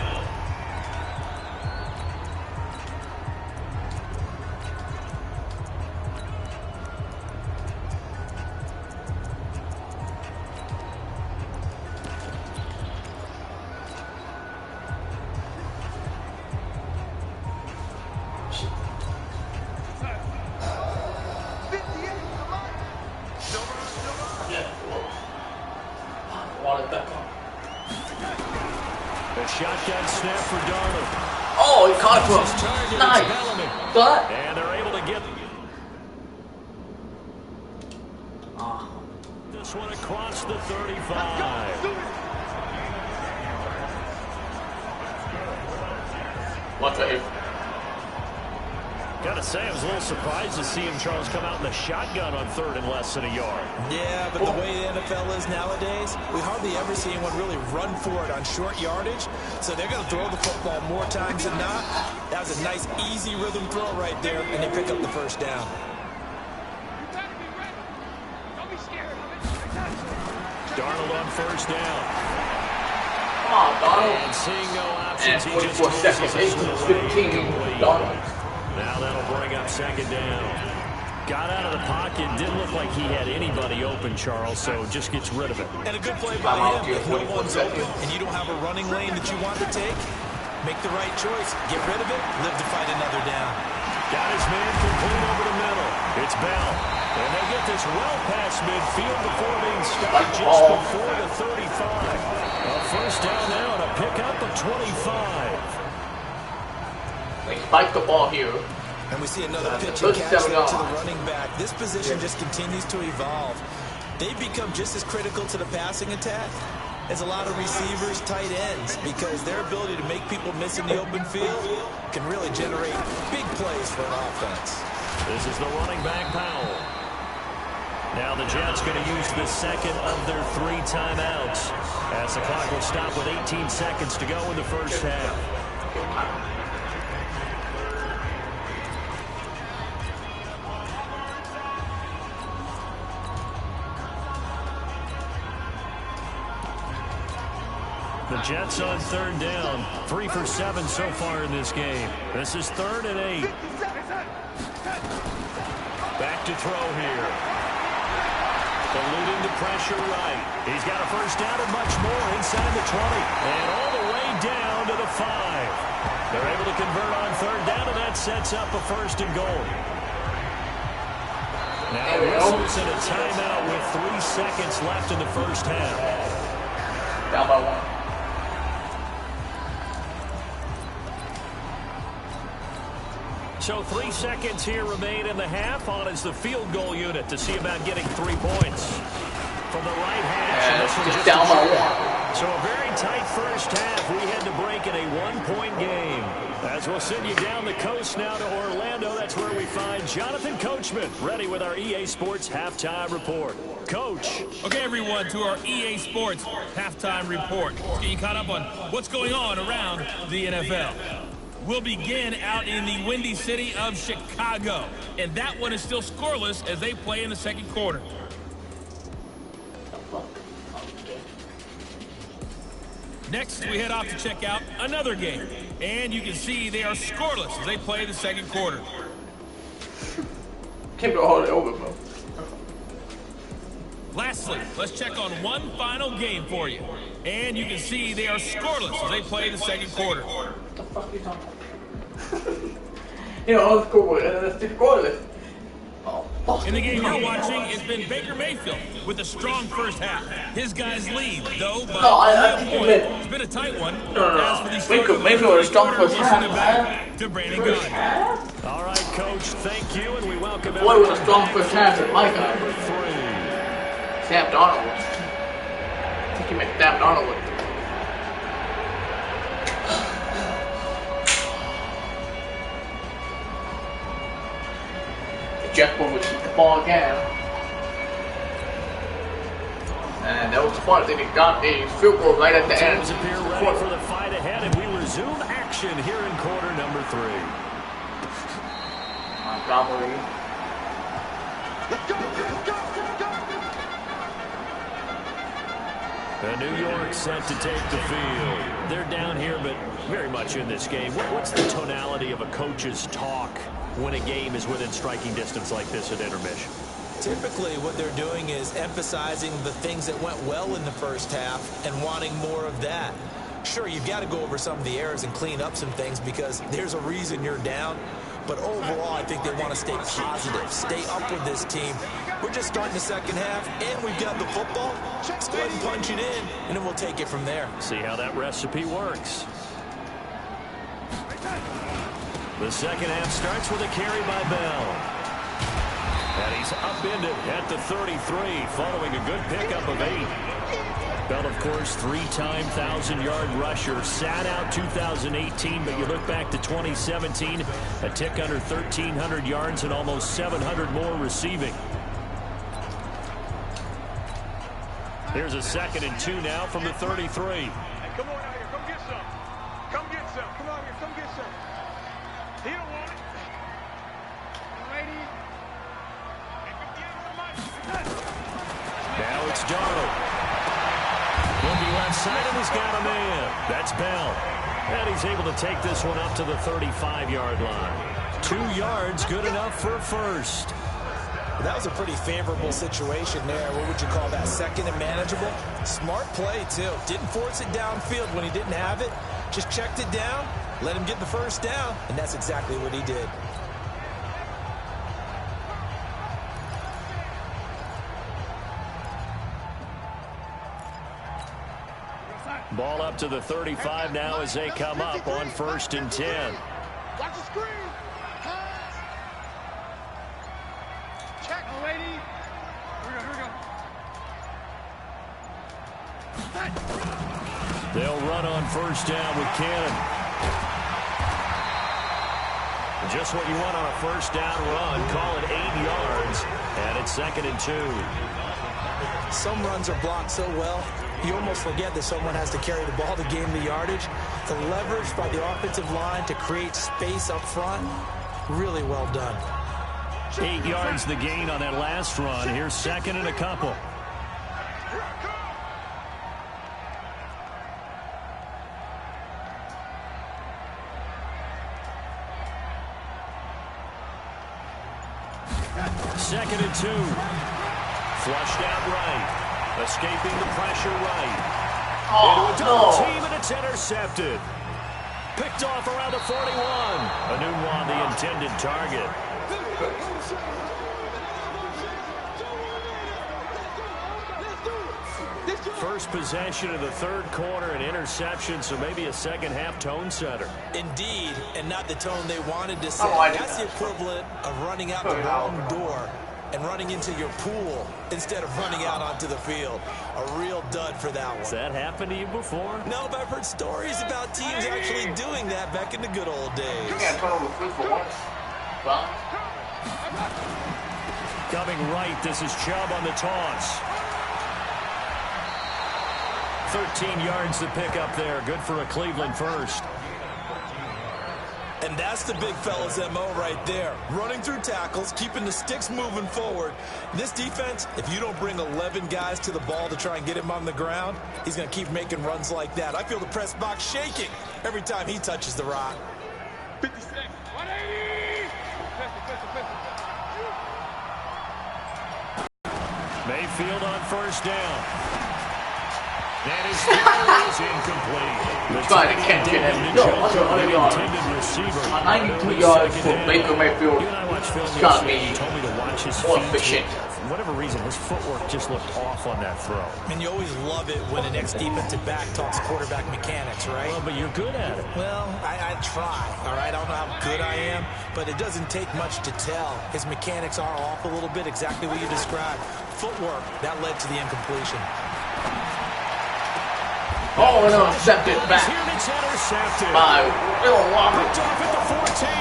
Shotgun snap for Darnold. Oh, he caught it. Nice. But and they're able to get this one across the 35. What the? Gotta say, I was a little surprised to see him, Charles, come out in the shotgun on 3rd and less than a yard. Yeah, but the way the NFL is nowadays, we hardly ever see anyone really run for it on short yardage. So they're going to throw the football more times than not. That was a nice, easy rhythm throw right there, and they pick up the first down. Darnold on 1st down. Come on, Darnold. And seeing no options, And he just 44 seconds, 18-15, Darnold. Now that'll bring up 2nd down. Got out of the pocket. Didn't look like he had anybody open, Charles, so just gets rid of it. And a good play by him. If no one's open and you don't have a running lane that you want to take, make the right choice. Get rid of it. Live to fight another down. Got his man complete over the middle. It's Bell. And they get this well past midfield before being stopped just before the 35. A 1st down now and a pickup of 25. They spike the ball here. And we see another pitch and catch to the running back. This position just continues to evolve. They've become just as critical to the passing attack as a lot of receivers, tight ends, because their ability to make people miss in the open field can really generate big plays for an offense. This is the running back, Powell. Now the Jets going to use the 2nd of their 3 timeouts as the clock will stop with 18 seconds to go in the 1st half. The Jets on 3rd down. 3 for 7 so far in this game. This is 3rd and 8. Back to throw here. Eluding the pressure right. He's got a 1st down and much more inside the 20. And all the way down to the 5. They're able to convert on 3rd down, and that sets up a 1st and goal. Now whistles and a timeout with 3 seconds left in the 1st half. Down by 1. So 3 seconds here remain in the half. On is the field goal unit to see about getting 3 points. From the right hash. And this one just down by 1. So a very tight 1st half. We had to break in a 1-point game. As we'll send you down the coast now to Orlando. That's where we find Jonathan Coachman ready with our EA Sports Halftime Report. Coach. Okay, everyone, to our EA Sports Halftime Report. Let's get you caught up on what's going on around the NFL. We'll begin out in the windy city of Chicago. And that one is still scoreless as they play in the 2nd quarter. Next, we head off to check out another game. And you can see they are scoreless as they play the second quarter. Keep it all over, bro. Lastly, let's check on one final game for you. And you can see they are scoreless as they play the second quarter. What the fuck are you talking about? You know, scoreless. Oh, fuck. In the game you're watching, it's been Baker Mayfield with a strong first half. His guys lead, though, by I a think point. It's been a tight one. As for these Mayfield is strong first half, it back to Brandon Gunn. All right, Coach, thank you, and we welcome Boy was a strong first half at my guy. number 3. Sam Darnold. I think he meant Sam Darnold. Jeff would keep the ball again. And that was the part that he got the field goal right at the end. Teams appear ready for the fight ahead, and we resume action here in quarter number 3. Montgomery. Let's go, let's go, let's go. And New York set to take the field. They're down here, but very much in this game. What's the tonality of a coach's talk when a game is within striking distance like this at intermission? Typically, what they're doing is emphasizing the things that went well in the first half and wanting more of that. Sure, you've got to go over some of the errors and clean up some things because there's a reason you're down. But overall, I think they want to stay positive, stay up with this team. We're just starting the second half, and we've got the football. Let's go ahead and punch it in, and then we'll take it from there. See how that recipe works. The second half starts with a carry by Bell. And he's upended at the 33, following a good pickup of 8. Bell, of course, 3-time 1,000-yard rusher. Sat out 2018, but you look back to 2017, a tick under 1,300 yards and almost 700 more receiving. Here's a 2nd and 2 now from the 33. Hey, come on out here, come get some. Come get some. Come out here, come get some. He don't want it. Lady. Now it's Darnold. Looking left side, and he's got a man. That's Bell. And he's able to take this one up to the 35-yard line. 2 yards, good enough for a first. That was a pretty favorable situation there. What would you call that? 2nd and manageable? Smart play, too. Didn't force it downfield when he didn't have it. Just checked it down, let him get the first down, and that's exactly what he did. Ball up to the 35 now as they come up on 1st and 10. Watch the screen. Check, lady. Here we go. They'll run on 1st down with Cannon. Just what you want on a 1st down run. Call it 8 yards, and it's 2nd and 2. Some runs are blocked so well, you almost forget that someone has to carry the ball to gain the yardage. The leverage by the offensive line to create space up front, really well done. 8 yards the gain on that last run. Here's 2nd and a couple. Second and 2. Flushed out right. Escaping the pressure right. Into a double team, and it's intercepted. Picked off around the 41. Anunwan, the intended target. First possession of the 3rd quarter, an interception, so maybe a second-half tone setter. Indeed, and not the tone they wanted to set. That's the equivalent of running out the wrong door and running into your pool instead of running out onto the field. A real dud for that one. Has that happened to you before? No, but I've heard stories about teams actually doing that back in the good old days. You can't turn over foot for once. Well, Coming right, this is Chubb on the toss. 13 yards to pick up there. Good for a Cleveland first. And that's the big fella's MO right there. Running through tackles, keeping the sticks moving forward. This defense, if you don't bring 11 guys to the ball to try and get him on the ground, he's going to keep making runs like that. I feel the press box shaking every time he touches the rock. 56, 180. Mayfield on first down. And his throw is incomplete. Trying to catch it and go under 100 yards. 92 yards for Baker Mayfield. It's got to be more efficient. For whatever reason, his footwork just looked off on that throw. And you always love it when an ex-defensive back talks quarterback mechanics, right? Well, but you're good at it. Well, I try, all right? I don't know how good I am, but it doesn't take much to tell. His mechanics are off a little bit, exactly what you described. Footwork, that led to the incompletion. Oh, no, intercepted back by Will Robert. Picked off at the 14.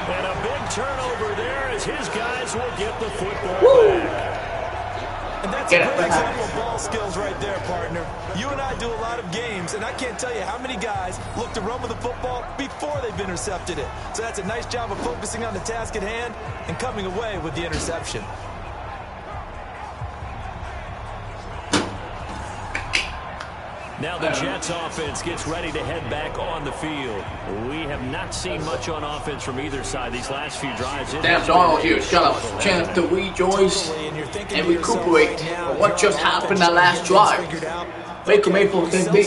And a big turnover there as his guys will get the football back. And that's a great example of ball skills right there, partner. You and I do a lot of games, and I can't tell you how many guys look to run with the football before they've intercepted it. So that's a nice job of focusing on the task at hand and coming away with the interception. Now the Jets offense gets ready to head back on the field. We have not seen much on offense from either side these last few drives. Sam Darnold here has got a chance to rejoice and recuperate from what just happened that last drive. Baker Mayfield can be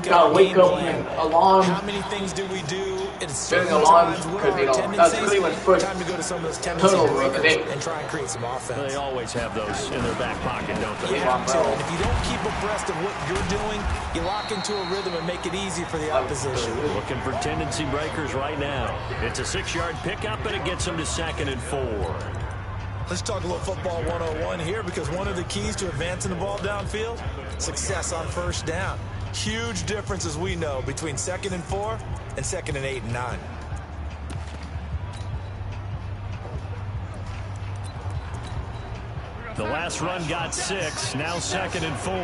gotta wake up and alarm. How many things do we do? Setting alarms because that's Cleveland's first turnover of the day. And try and create some offense. They always have those in their back pocket, don't they? Yeah, and if you don't keep abreast of what you're doing, you lock into a rhythm and make it easy for the opposition. Looking for tendency breakers right now. It's a 6-yard pickup, and it gets them to 2nd and 4. Let's talk a little football 101 here, because one of the keys to advancing the ball downfield, success on first down. Huge difference, as we know, between 2nd and 4 and 2nd and 8 and 9. The last run got 6, now 2nd and 4.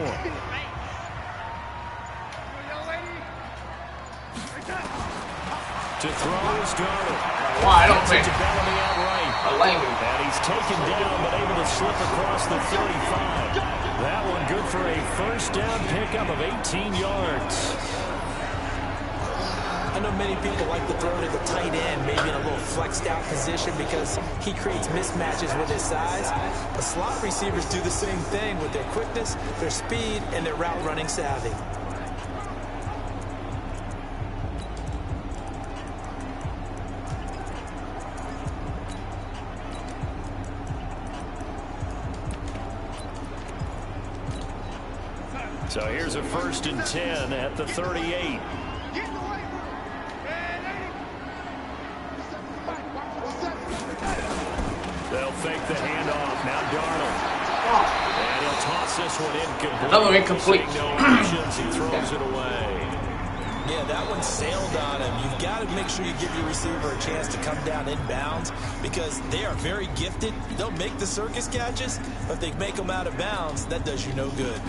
To throw is Darnold. Wide open. To Bellamy outright. And he's taken down, but able to slip across the 35. That one good for a first down pickup of 18 yards. I know many people like to throw to the tight end, maybe in a little flexed out position because he creates mismatches with his size. But slot receivers do the same thing with their quickness, their speed, and their route running savvy. So here's a 1st and 10 at the 38. They'll fake the handoff. Now Darnold. And he'll toss this one incomplete. Another incomplete. No options. He throws it away. Yeah, that one sailed on him. You've got to make sure you give your receiver a chance to come down inbounds because they are very gifted. They'll make the circus catches, but if they make them out of bounds, that does you no good.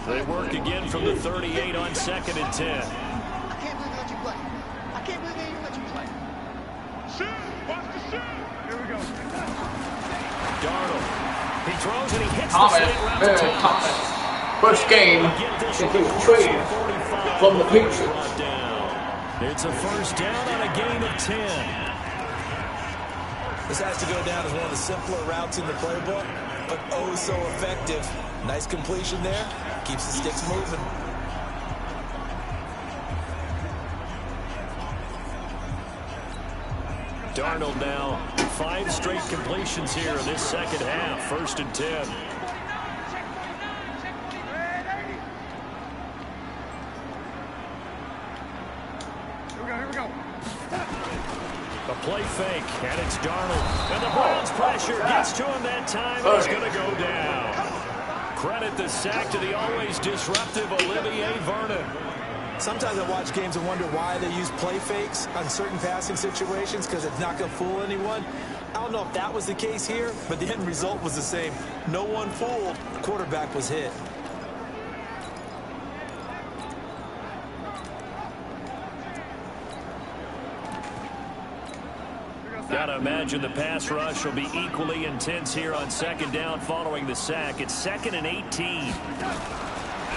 They work again from the 38 on 2nd and 10. I can't believe they let you play. I can't believe they even let you play. Shoot! Watch the shoot! Here we go. Darnold. He throws and he hits Thomas, the straight route. Thomas. First game since he was traded from the Patriots. It's a first down on a gain of 10. This has to go down as one of the simpler routes in the playbook, but oh so effective. Nice completion there. Keeps the sticks moving. Darnold now 5 straight completions here in this second half. 1st and 10. Here we go. A play fake, and it's Darnold. And the Browns pressure gets to him that time, and he's going to go down. Credit the sack to the always disruptive Olivier Vernon. Sometimes I watch games and wonder why they use play fakes on certain passing situations because it's not going to fool anyone. I don't know if that was the case here, but the end result was the same. No one fooled. The quarterback was hit. Gotta imagine the pass rush will be equally intense here on second down following the sack. It's 2nd and 18.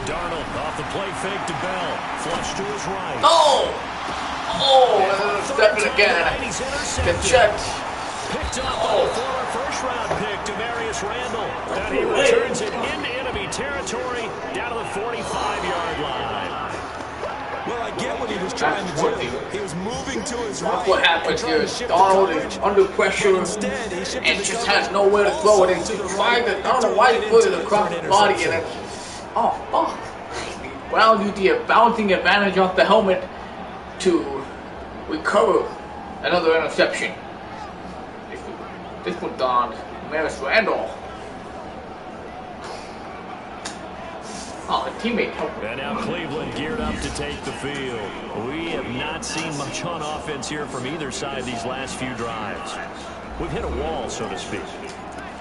Darnold off the play fake to Bell. Flush to his right. Oh! Oh, stepping again. Get checked. Picked up by the former first-round pick, Demarius Randall. And he returns it into enemy territory down to the 45-yard line. Well, I get what he was trying to do. He was moving to his right. That's what happens here. Donald is under pressure and just has nowhere to throw it. And I don't know why he put it across his body. And oh, fuck. Well, use the bouncing advantage off the helmet to recover another interception. This one on Maris Randall. Oh, the teammate helped him. And now Cleveland geared up to take the field. We have not seen much on offense here from either side these last few drives. We've hit a wall, so to speak.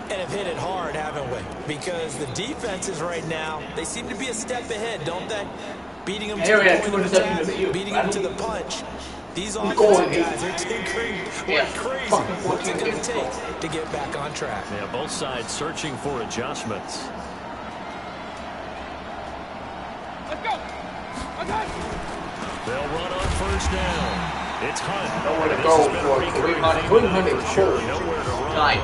And have hit it hard, haven't we? Because the defenses right now, they seem to be a step ahead, don't they? Beating them to the point of attack, beating them to the punch. These offensive guys are tinkering like crazy. What's it going to take to get back on track? Yeah, both sides searching for adjustments. Let's go. They'll run on first down. It's Hunt. Nowhere to go for 300 cold tonight.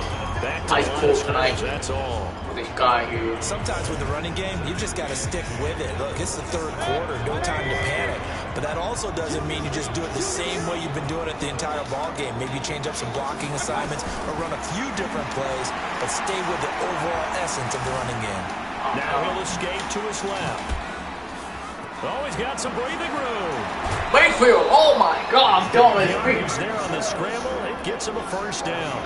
Ice cold tonight. That's all. This guy here. Sometimes with the running game, you've just got to stick with it. Look, it's the third quarter, no time to panic. But that also doesn't mean you just do it the same way you've been doing it the entire ball game. Maybe change up some blocking assignments or run a few different plays, but stay with the overall essence of the running game. Now he'll escape to his left. Oh, he's got some breathing room. Mayfield, oh my God, I'm telling you. He's there on the scramble. It gets him a first down.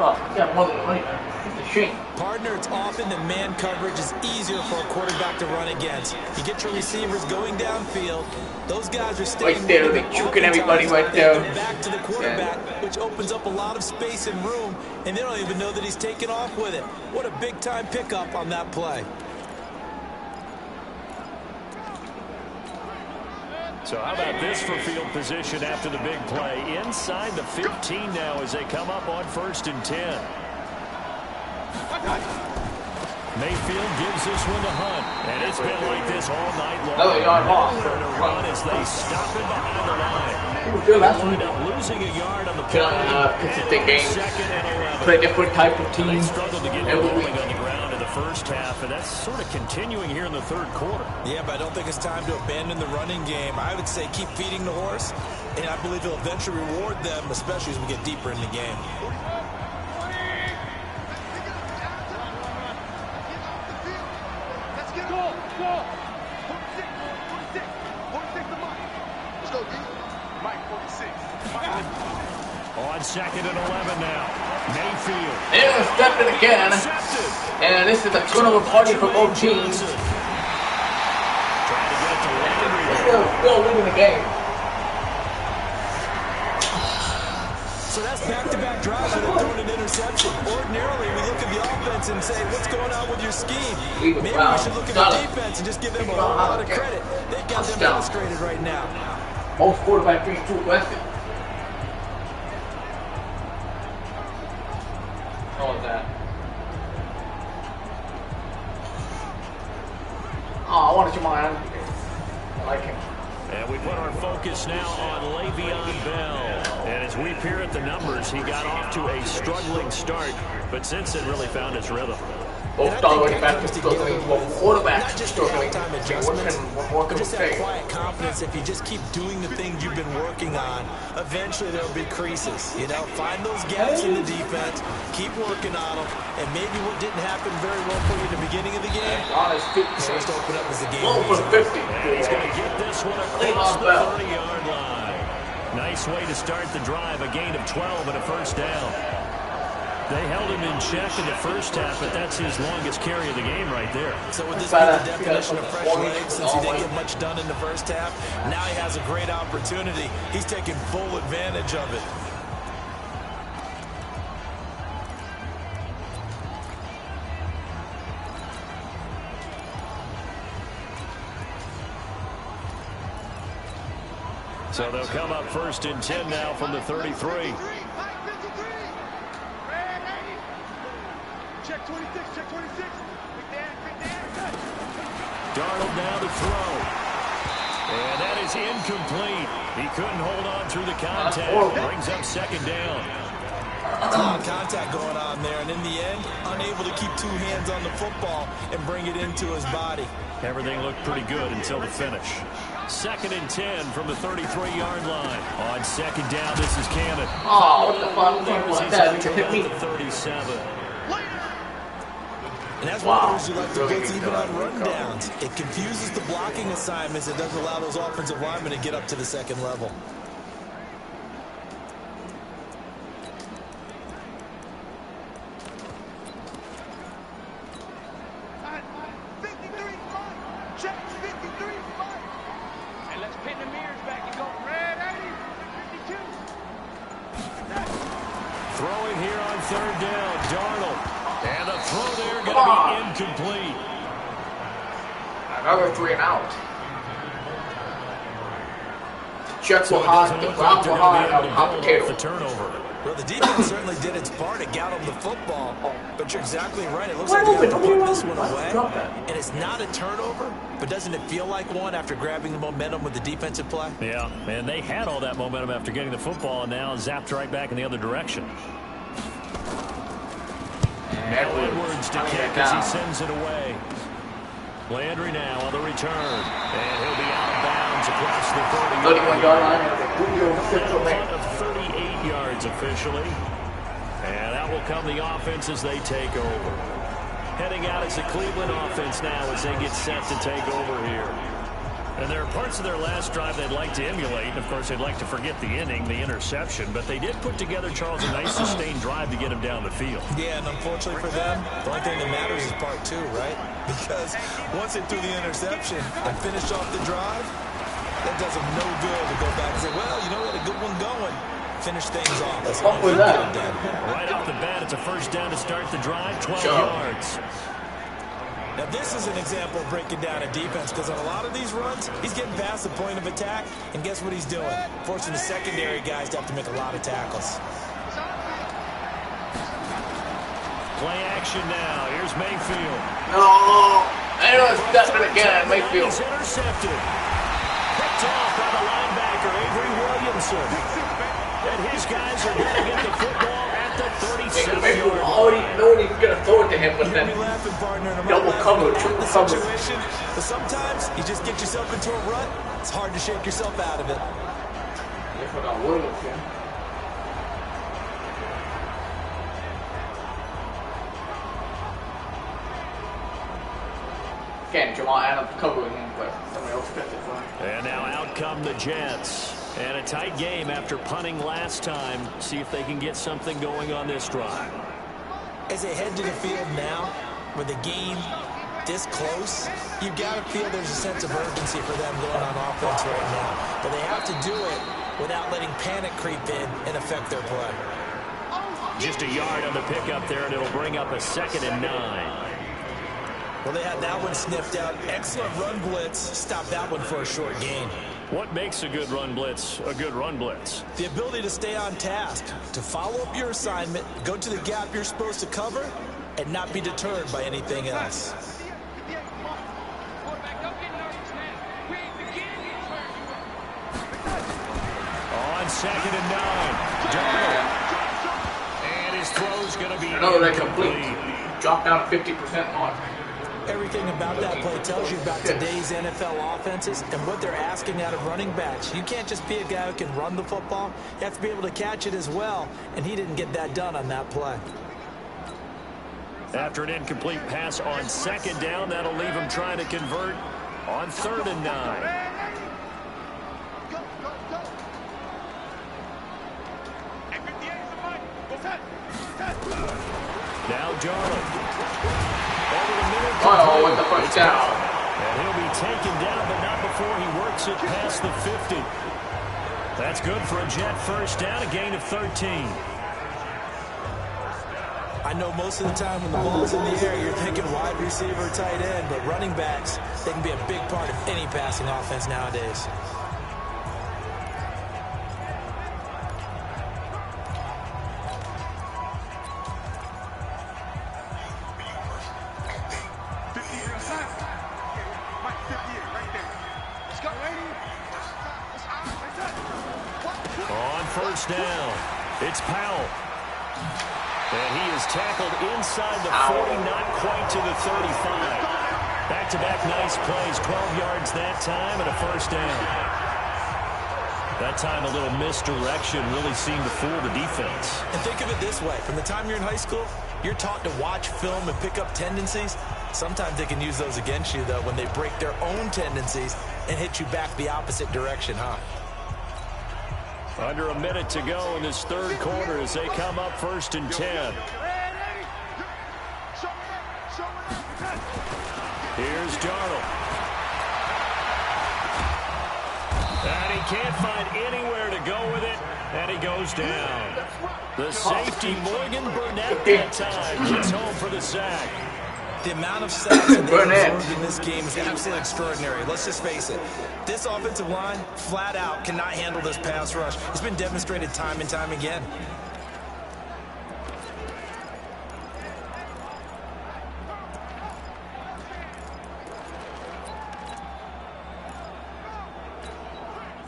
Oh, got more than money. It's a shame. Partner, it's often that man coverage is easier for a quarterback to run against. You get your receivers going downfield. Those guys are staying right there. They're choking everybody right there. Back to the quarterback, which opens up a lot of space and room, and they don't even know that he's taking off with it. What a big-time pickup on that play. So how about this for field position after the big play? Inside the 15 now as they come up on 1st and 10. Mayfield gives this one to Hunt. And it's been like this all night long. Another yard loss. Run as they stop it behind the line. Wind up losing a yard on the play. This is the game. Play different type of team. They struggled to get going on the ground in the first half, and that's sort of continuing here in the third quarter. Yeah, but I don't think it's time to abandon the running game. I would say keep feeding the horse, and I believe it'll eventually reward them, especially as we get deeper in the game. Let's get go. 46 to Mike. Let's go, D. Mike, 46. On 2nd and 11 now. Mayfield. Intercepted again. And this is a turnover party for both teams. Still leading the game. So that's back-to-back drives where they're throwing an interception. Ordinarily, we look at the offense and say, what's going on with your scheme? Maybe we should look at the defense and just give them a whole lot of credit. They've got them illustrated right now. Most quarterbacks being too aggressive. All of that. Oh, I wanted you mine. I like him. And we put our focus now on Le'Veon Bell. And as we peer at the numbers, he got off to a struggling start, but since then really found his rhythm. Both starting back to struggling, both quarterbacks struggling. Time adjustments, but just have quiet confidence. If you just keep doing the things you've been working on, eventually there'll be creases. You know, find those gaps in the defense, keep working on them, and maybe what didn't happen very well for you in the beginning of the game starts to open up as the game goes on. And he's going to get this one across the 30-yard line. Nice way to start the drive, a gain of 12 and a first down. They held him in check in the first half, but that's his longest carry of the game right there. So would this be the definition of fresh legs since he didn't get much done in the first half? Now he has a great opportunity. He's taking full advantage of it. So they'll come up 1st and 10 now from the 33. Check 26, check 26. Darnold now to throw. And that is incomplete. He couldn't hold on through the contact. Brings up 2nd down. A lot of contact going on there, and in the end, unable to keep 2 hands on the football and bring it into his body. Everything looked pretty good until the finish. 2nd and 10 from the 33-yard line. On 2nd down, this is Cannon. Oh, what the fuck? What that? You hit me. 37. And that's one of those you like to blitz even on rundowns. It confuses the blocking assignments. It doesn't allow those offensive linemen to get up to the 2nd level. Throwing here on 3rd down, Darnold. And the throw there going to be incomplete. Another 3 and out. Jets were hot, the Browns were hot, hot potato. The turnover. Well, the defense certainly did its part. It got him the football. But you're exactly right. It looks like they have to put this one away. And it's not a turnover, but doesn't it feel like one after grabbing the momentum with the defensive play? Yeah, and they had all that momentum after getting the football, and now zapped right back in the other direction. Now Edwards to kick as he sends it away. Landry now on the return. And he'll be out of bounds across the 31-yard line. Of 38 yards officially. And that will come the offense as they take over. Heading out as the Cleveland offense now as they get set to take over here. And there are parts of their last drive they'd like to emulate. Of course, they'd like to forget the inning, the interception. But they did put together, Charles, a nice sustained drive to get him down the field. Yeah, and unfortunately for them, the only thing that matters is part 2, right? Because once they threw the interception and finished off the drive, that does them no good to go back and say, well, you know, we had a good one going. Finish things off. That's what was that? Right off the bat, it's a 1st down to start the drive, 12 yards. Now, this is an example of breaking down a defense because on a lot of these runs, he's getting past the point of attack, and guess what he's doing? Forcing the secondary guys to have to make a lot of tackles. Play action now. Here's Mayfield. No, intercepted again, Mayfield. He's intercepted. Picked off by the linebacker, Avery Williamson. And his guys are going to get the football at the 37-yard line. Nobody's going to throw it to him, but then double cover, triple cover. But sometimes you just get yourself into a rut. It's hard to shake yourself out of it. Again, Jamal Adams covering him, but somebody else picked it for him. And now out come the Jets. And a tight game after punting last time. See if they can get something going on this drive. As they head to the field now, with the game this close, you've got to feel there's a sense of urgency for them going on offense right now. But they have to do it without letting panic creep in and affect their play. Just a yard on the pickup there, and it'll bring up a 2nd and 9. Well, they had that one sniffed out. Excellent run blitz. Stop that one for a short gain. What makes a good run blitz a good run blitz? The ability to stay on task, to follow up your assignment, go to the gap you're supposed to cover, and not be deterred by anything else. On 2nd and 9, Darnold. And his throw's going to be another incomplete. Dropped down to 50% mark. Everything about that play tells you about today's NFL offenses and what they're asking out of running backs. You can't just be a guy who can run the football. You have to be able to catch it as well, and he didn't get that done on that play. After an incomplete pass on 2nd down, that'll leave him trying to convert on 3rd and 9. Now Darnold. Oh, with the first down. And he'll be taken down, but not before he works it past the 50. That's good for a Jet 1st down, a gain of 13. I know most of the time when the ball's in the air, you're thinking wide receiver, tight end, but running backs, they can be a big part of any passing offense nowadays. first down. It's Powell. And he is tackled inside the 40, not quite to the 35. Back-to-back nice plays, 12 yards that time, and a first down. That time a little misdirection really seemed to fool the defense. And think of it this way. From the time you're in high school, you're taught to watch film and pick up tendencies. Sometimes they can use those against you, though, when they break their own tendencies and hit you back the opposite direction, huh? Under a minute to go in this third quarter as they come up 1st and 10. Here's Darnold. And he can't find anywhere to go with it, and he goes down. The safety, Morgan Burnett, that time gets home for the sack. The amount of sacks that they absorbed in this game is absolutely extraordinary. Let's just face it. This offensive line, flat out, cannot handle this pass rush. It's been demonstrated time and time again.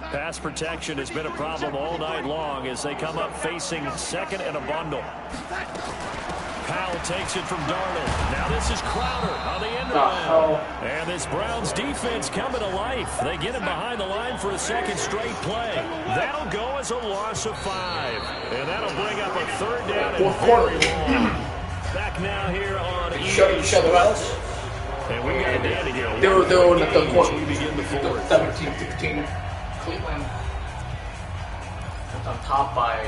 Pass protection has been a problem all night long as they come up facing second and a bundle. Powell takes it from Darnold. Now this is Crowder on the end around. And this Browns defense coming to life. They get him behind the line for a second straight play. That'll go as a loss of 5. And that'll bring up a third down and very long. Back now here on Shut each other out. And we got Danny here. They were in the third quarter. We begin the fourth. 17-15. Cleveland on top by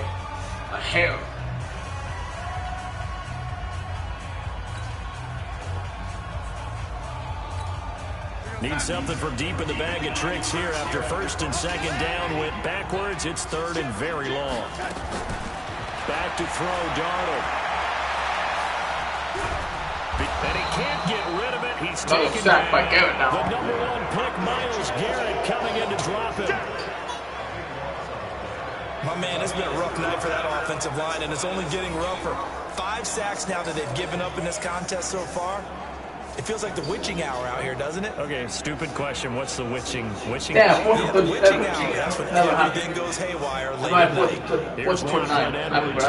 a hair. Need something from deep in the bag of tricks here after 1st and 2nd down. Went backwards. It's 3rd and very long. Back to throw, Darnold. And he can't get rid of it. He's taken sack by Garrett now. The number 1 pick, Myles Garrett, coming in to drop him. My man, it's been a rough night for that offensive line, and it's only getting rougher. 5 sacks now that they've given up in this contest so far. It feels like the witching hour out here, doesn't it? Okay, stupid question. What's the witching? Yeah, the witching hour. That's when everything goes haywire late at night. Here's Marvin Edwards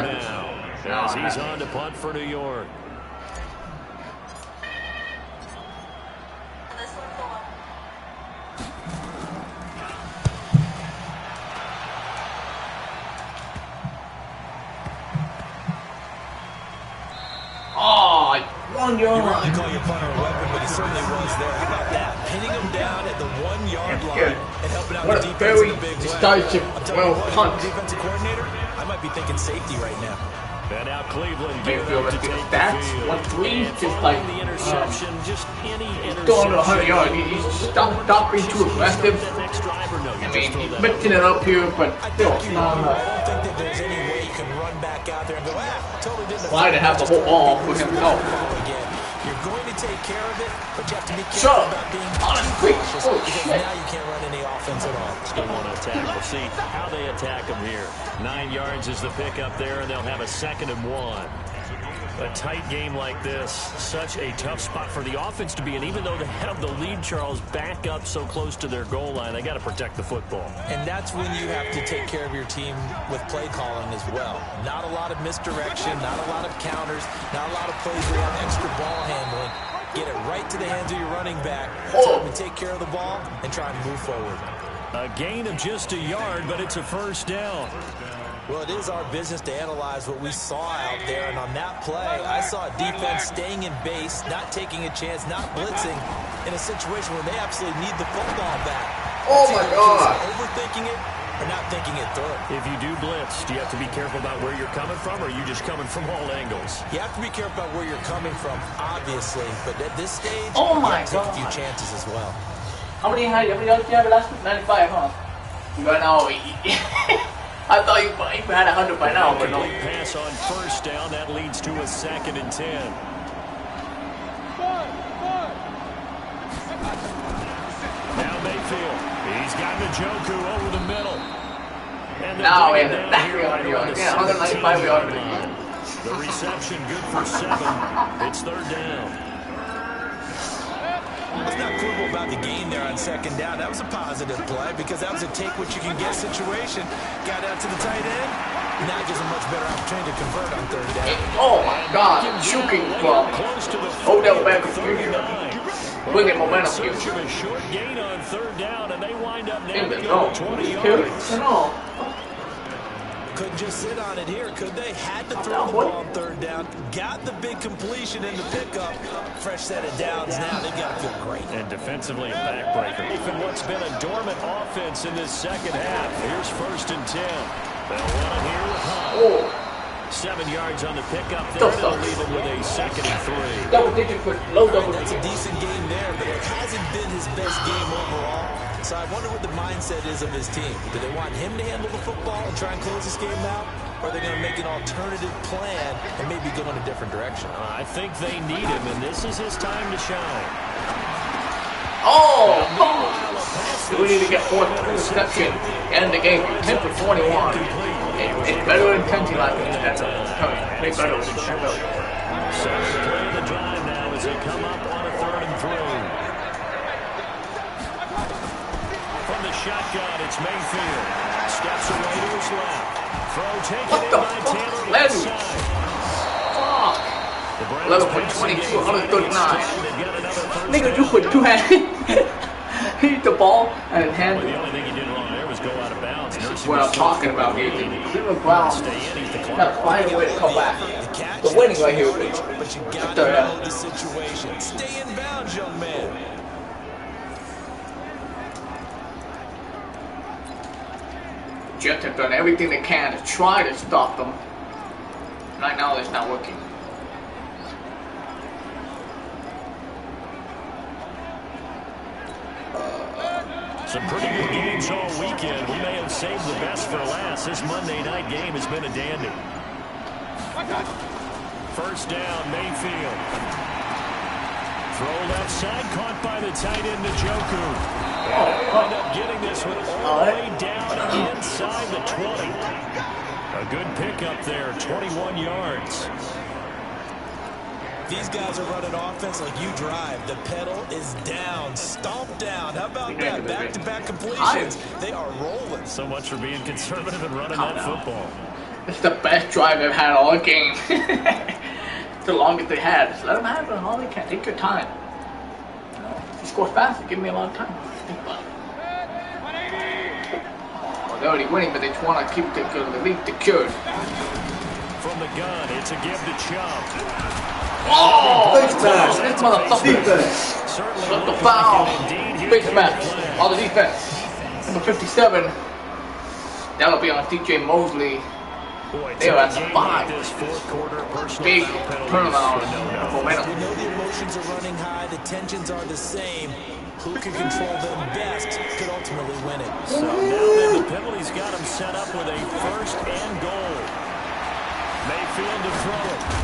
now as he's on to punt for New York. Oh, 1 yard. You really call your punter a weapon, but he certainly was there. How about that? Pinning him down at the 1 yard line and helping out what the a defense very in a big way. decisive, punt. Defensive coordinator, I might be thinking safety right now. And now Cleveland Mayfield, gearing up let's to get take stats. the field. 1-3, And just like the interception, just any interception. going to 100 yards. He's stop being too aggressive. That next drive or no, I mean, he's mixing it up here, but still, I don't think that there's any way you can run back out there and go, totally didn't why to have the whole ball for himself? again. You're going to take care of it, but you have to be careful about being too cautious because now you can't run any offense at all. Still want to attack. We'll see how they attack him here. 9 yards is the pickup there, and they'll have a 2nd and 1. A tight game like this, such a tough spot for the offense to be in. Even though they have the lead, Charles, back up so close to their goal line, they got to protect the football. And that's when you have to take care of your team with play calling as well. Not a lot of misdirection, not a lot of counters, not a lot of plays where you have extra ball handling. Get it right to the hands of your running back, tell him to take care of the ball, and try and move forward. A gain of just a yard, but it's a first down. Well, it is our business to analyze what we saw out there, and on that play, I saw a defense staying in base, not taking a chance, not blitzing, in a situation where they absolutely need the football back. Oh, my God. Overthinking it or not thinking it through. If you do blitz, do you have to be careful about where you're coming from, or are you just coming from all angles? You have to be careful about where you're coming from, obviously, but at this stage, oh my you have to take God. a few chances as well. How many yards did you have last week? 95, huh? You got now. I thought you had 100 by now, but no. Pass on first down. That leads to a 2nd and 10. Now Mayfield. He's got Njoku over the middle. And now we in the back yard. Yeah, 195 yards. The reception good for 7. It's 3rd down. Let's not quibble about the gain there on second down. That was a positive play because that was a take-what-you-can-get situation. Got out to the tight end. Now gives a much better opportunity to convert on third down. Oh, my God. Shooting from Odell Beckham Jr. Bringing momentum here. A short gain on third down, and they wind up In the now zone. 20 yards. Couldn't just sit on it here, could they? Had to throw the ball on third down. Got the big completion in the pickup. Fresh set of downs now. They've got to feel great. And defensively a backbreaker. Even what's been a dormant offense in this second half. Here's 1st and 10. They'll run it here with Hunt. 7 yards on the pickup there. They'll leave it with a 2nd and 3. Double digit for low double digit. That's a decent game there, but it hasn't been his best game overall. So I wonder what the mindset is of his team. Do they want him to handle the football and try and close this game out? Or are they going to make an alternative plan and maybe go in a different direction? I think they need him, and this is his time to shine. Oh! We need to get 4th interception. End the game. 10 for 21. It's better than 10 like that. Way better than 10. So the play of the drive now as they come up on a 3rd and 3. From the shotgun, it's Mayfield. Steps away to his left. Throw taken in by Taylor inside. Fuck. 11 for 22, 139. Nigga, you put 2 hands. Hit the ball and hand. The only thing he did wrong there was go out of bounds. This is what I'm talking about here. Cleveland Browns got to find a way to come back. The winning right here. But you got to know the situation. Stay in bounds, young man. Jets have done everything they can to try to stop them. Right now, it's not working. Some pretty good games all weekend. We may have saved the best for last. This Monday night game has been a dandy. 1st down, Mayfield. Throw left side, caught by the tight end, Njoku. End up getting this one all the way down inside the 20. A good pickup there, 21 yards. These guys are running offense like you drive. The pedal is down, stomped down. How about that? Back-to-back completions. They are rolling. So much for being conservative and running that football. It's the best drive they've had all game. It's the longest they had. Just let them have it all they can. Take your time. If you score fast, give me a lot of time. Think about it. Well, they're already winning, but they just want to keep the lead secured. From the gun, it's a give to Chubb. Oh! Face mask! This motherfucker! Shut the foul! Face mask! All the defense. Number 57. That'll be on DJ Mosley. They are at the 5. Big turnaround of momentum. We know the emotions are running high. The tensions are the same. Who can control them best could ultimately win it. So now then the penalty's got him set up with a 1st and goal. Mayfield to throw it.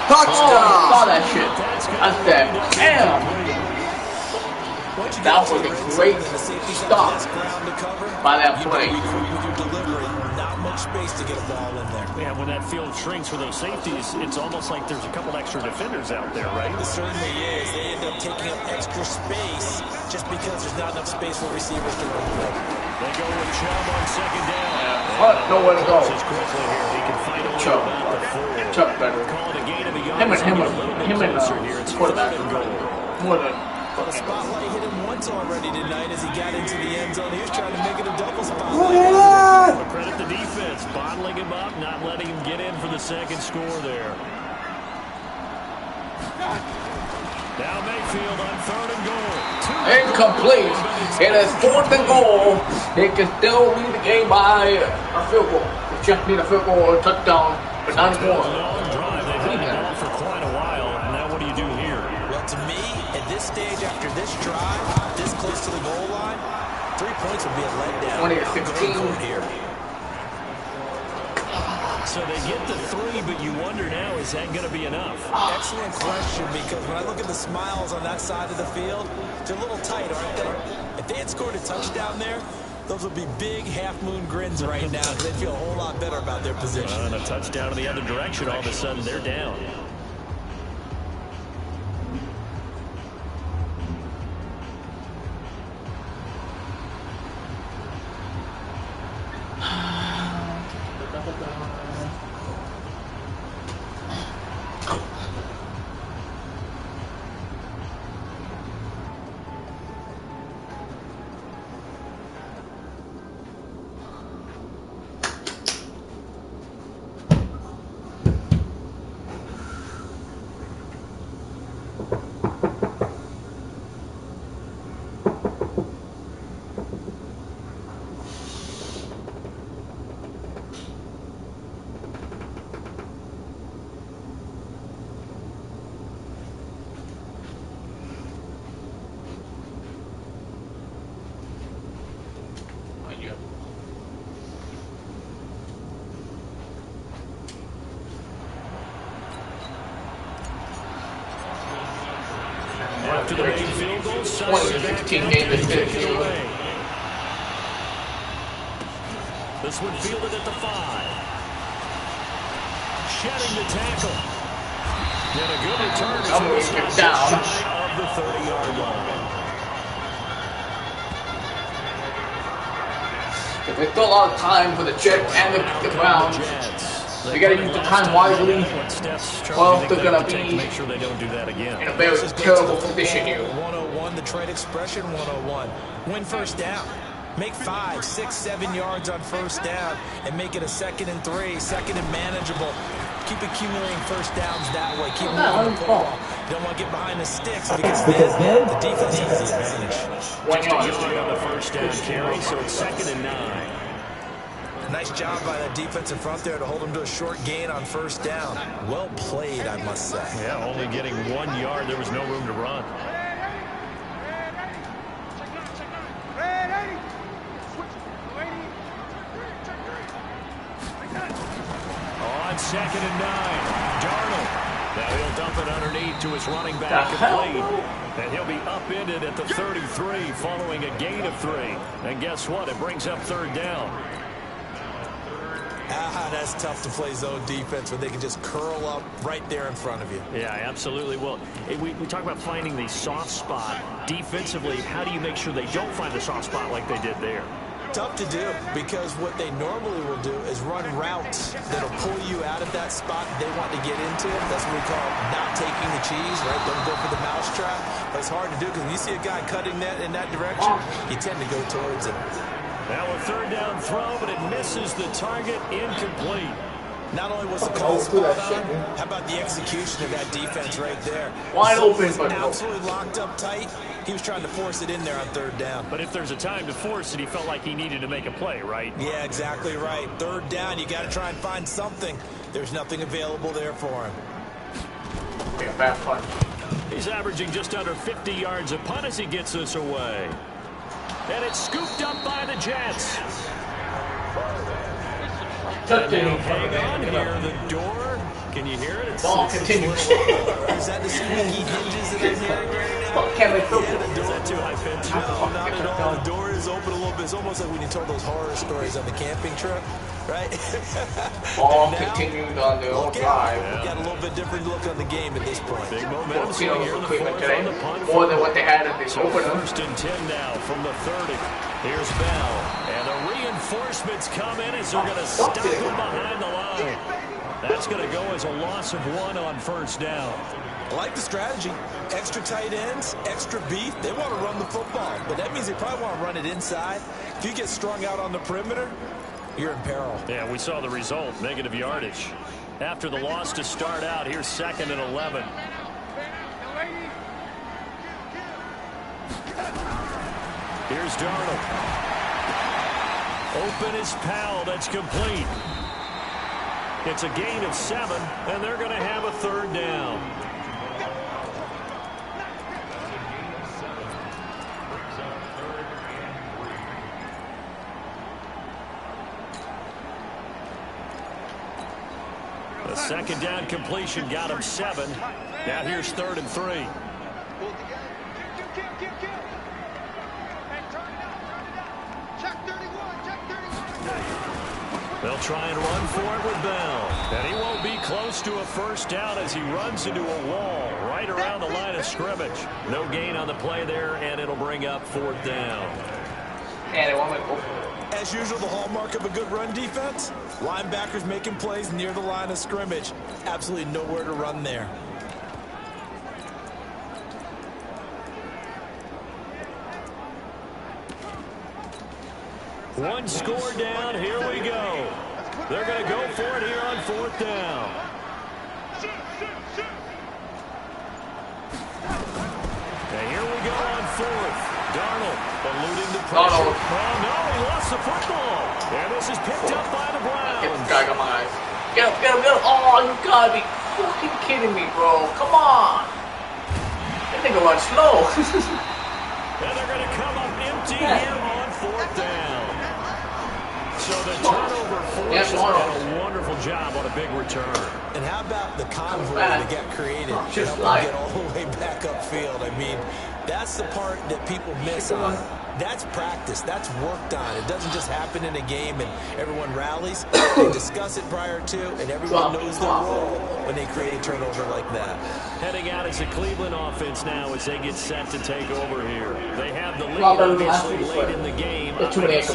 Touchdown! Oh, I saw that shit. That's that. Damn! That was a great stop by that play. Not much space to get a ball in there. Yeah, when that field shrinks for those safeties, it's almost like there's a couple extra defenders out there, right? It certainly is. They end up taking up extra space just because there's not enough space for receivers to run the They go with Chubb on 2nd down. What? Nowhere to go. Chubb. Chubb better. Him and quarterback. More than. But a spotlight hit him once already tonight as he got into the end zone. He was trying to make it a double spotlight. But credit the defense, bottling him up, not letting him get in for the 2nd score there. Now Mayfield on 3rd and goal. Incomplete. It is 4th and goal. They can still lead the game by a field goal. They just need a field goal or a touchdown, but not anymore. Long drive. They've had it for quite a while. Now what do you do here? Well, to me, at this stage, after this drive, this close to the goal line, 3 points would be a letdown. 20-16 here. So they get the 3, but you wonder now, is that going to be enough? Excellent question, because when I look at the smiles on that side of the field, they're a little tight, aren't they? If they had scored a touchdown there, those would be big half-moon grins right now. They'd feel a whole lot better about their position. And a touchdown in the other direction, all of a sudden they're down. After the main field goal, 2016 game is finished. This one fielded at the 5. Shedding the tackle. And a good return as he was down shy of the 30-yard line. There's still a lot of time for the Jets and the Browns. They got to use the time wisely. Well, they're going to be make sure they don't do that again. in a very terrible position here. 101, the trade expression 101. Win first down. Make 5, 6, 7 yards on first down and make it a 2nd and 3, 2nd and manageable. Keep accumulating first downs that way. Keep moving the football. Don't want to get behind the sticks because then the defense has the advantage. 1 yard. On the first down carry, so it's 2nd and 9. Nice job by that defense in front there to hold them to a short gain on first down. Well played, I must say. Yeah, only getting 1 yard. There was no room to run. On 2nd and 9, Darnold. Now he'll dump it underneath to his running back complete. And he'll be upended at the 33 following a gain of 3. And guess what? It brings up 3rd down. That's tough to play zone defense when they can just curl up right there in front of you. Yeah, absolutely. Well, we talk about finding the soft spot. Defensively, how do you make sure they don't find the soft spot like they did there? Tough to do because what they normally will do is run routes that'll pull you out of that spot they want to get into. That's what we call not taking the cheese, right? Don't go for the mousetrap. But it's hard to do because when you see a guy cutting that in that direction, you tend to go towards it. Now a 3rd down throw, but it misses the target, incomplete. Not only was the call spot on, how about the execution of that defense right there? Wide open, was but absolutely locked up tight. He was trying to force it in there on 3rd down. But if there's a time to force it, he felt like he needed to make a play, right? Yeah, exactly right. 3rd down, you got to try and find something. There's nothing available there for him. Bad punt. He's averaging just under 50 yards a punt as he gets this away. And it's scooped up by the Jets. Touchdown. Hang on here, the door. Can you hear it? Ball continues. Is that the squeaky hinges that I'm hearing right now? Can they Is that too high pitch? No, not at all. The door is open a little bit. It's almost like when you told those horror stories on the camping trip, right? Ball continued on the old drive. We got a little bit different look on the game at this point. Big momentum swing here in the Cleveland fourth on the today. punt. More than what they had in the opener. 1st and 10 now from the 30. Here's Bell. And the reinforcements come in as they're going to stop him behind the line. That's going to go as a loss of 1 on 1st down. I like the strategy. Extra tight ends, extra beef. They want to run the football, but that means they probably want to run it inside. If you get strung out on the perimeter, you're in peril. Yeah, we saw the result, negative yardage. After the loss to start out, here's 2nd and 11. Here's Darnold. Open is Powell. That's complete. It's a gain of 7, and they're going to have a 3rd down. The 2nd down completion got him 7. Now here's 3rd and 3. They'll try and run for it with Bell. And he won't be close to a 1st down as he runs into a wall right around the line of scrimmage. No gain on the play there, and it'll bring up 4th down. And it won't go. As usual, the hallmark of a good run defense, linebackers making plays near the line of scrimmage. Absolutely nowhere to run there. One score down. Here we go. They're going to go for it here on 4th down. And here we go on 4th. Darnold eluding the pressure. Oh, no, he lost the football. And this is picked up by the Browns. Get this guy, come on. Get him, get him, get him. Oh, you gotta be fucking kidding me, bro. Come on. That nigga runs slow. And they're going to come up empty here on 4th down. So the turnover forces and a wonderful job on a big return. And how about the convoy that got created to help them get all the way back upfield? I mean, that's the part that people miss on. That's practice. That's worked on. It doesn't just happen in a game and everyone rallies. They discuss it prior to, and everyone knows their role when they create a turnover like that. Heading out as the Cleveland offense now as they get set to take over here. They have the lead obviously late in the game. The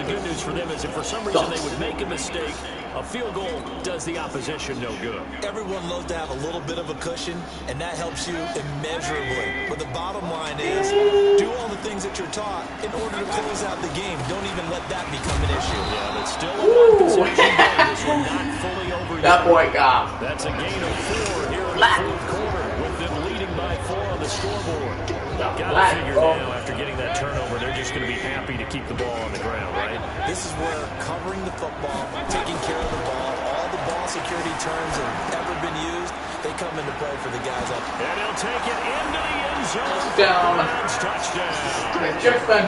good news for them is if for some reason they would make a mistake, a field goal does the opposition no good. Everyone loves to have a little bit of a cushion, and that helps you immeasurably. But the bottom line is, do all the things that you're taught in order to close out the game. Don't even let that become an issue. Yeah, but still a one-possession game. This one not fully over yet. That boy got. That's a gain of 4 here in the fourth quarter, with them leading by 4 on the scoreboard. Got to figure now, after getting that turnover, they're just going to be happy to keep the ball on the ground, right? This is where covering the football, taking care of the ball, all the ball security terms have ever been used, they come into play for the guys up. And he'll take it into the end zone. Down. Touchdown.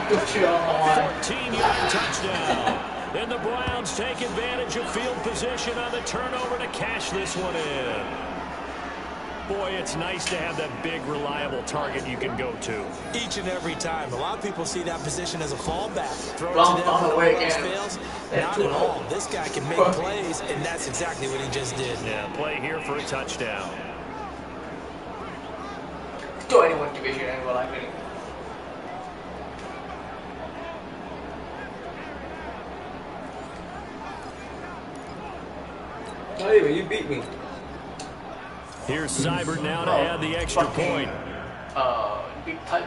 14-yard touchdown. Then the Browns take advantage of field position on the turnover to cash this one in. Boy, it's nice to have that big, reliable target you can go to. Each and every time. A lot of people see that position as a fallback. Throw it Wrong to them on the when way the again. fails. Not at all. This guy can make plays, and that's exactly what he just did. Yeah, play here for a touchdown. Do anyone division anywhere like me? Not even, you beat me. Here's Seibert now to add the extra point. Big tight.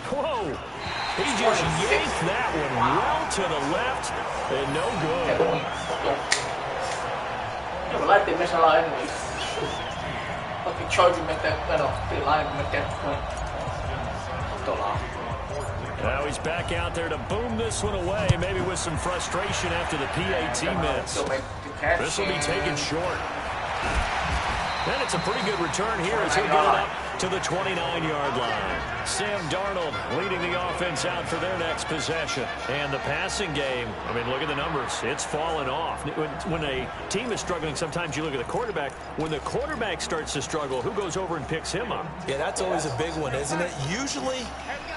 Whoa! He just yanked that one well to the left, and no good. Yeah, but like they miss a lot anyway. Fucking Charger make that, the line make that point. Still off. Now he's back out there to boom this one away, maybe with some frustration after the PAT miss. This will be taken short. And it's a pretty good return here as he'll get it up to the 29-yard line. Sam Darnold leading the offense out for their next possession. And the passing game, I mean, look at the numbers. It's fallen off. When a team is struggling, sometimes you look at the quarterback. When the quarterback starts to struggle, who goes over and picks him up? Yeah, that's always a big one, isn't it? Usually,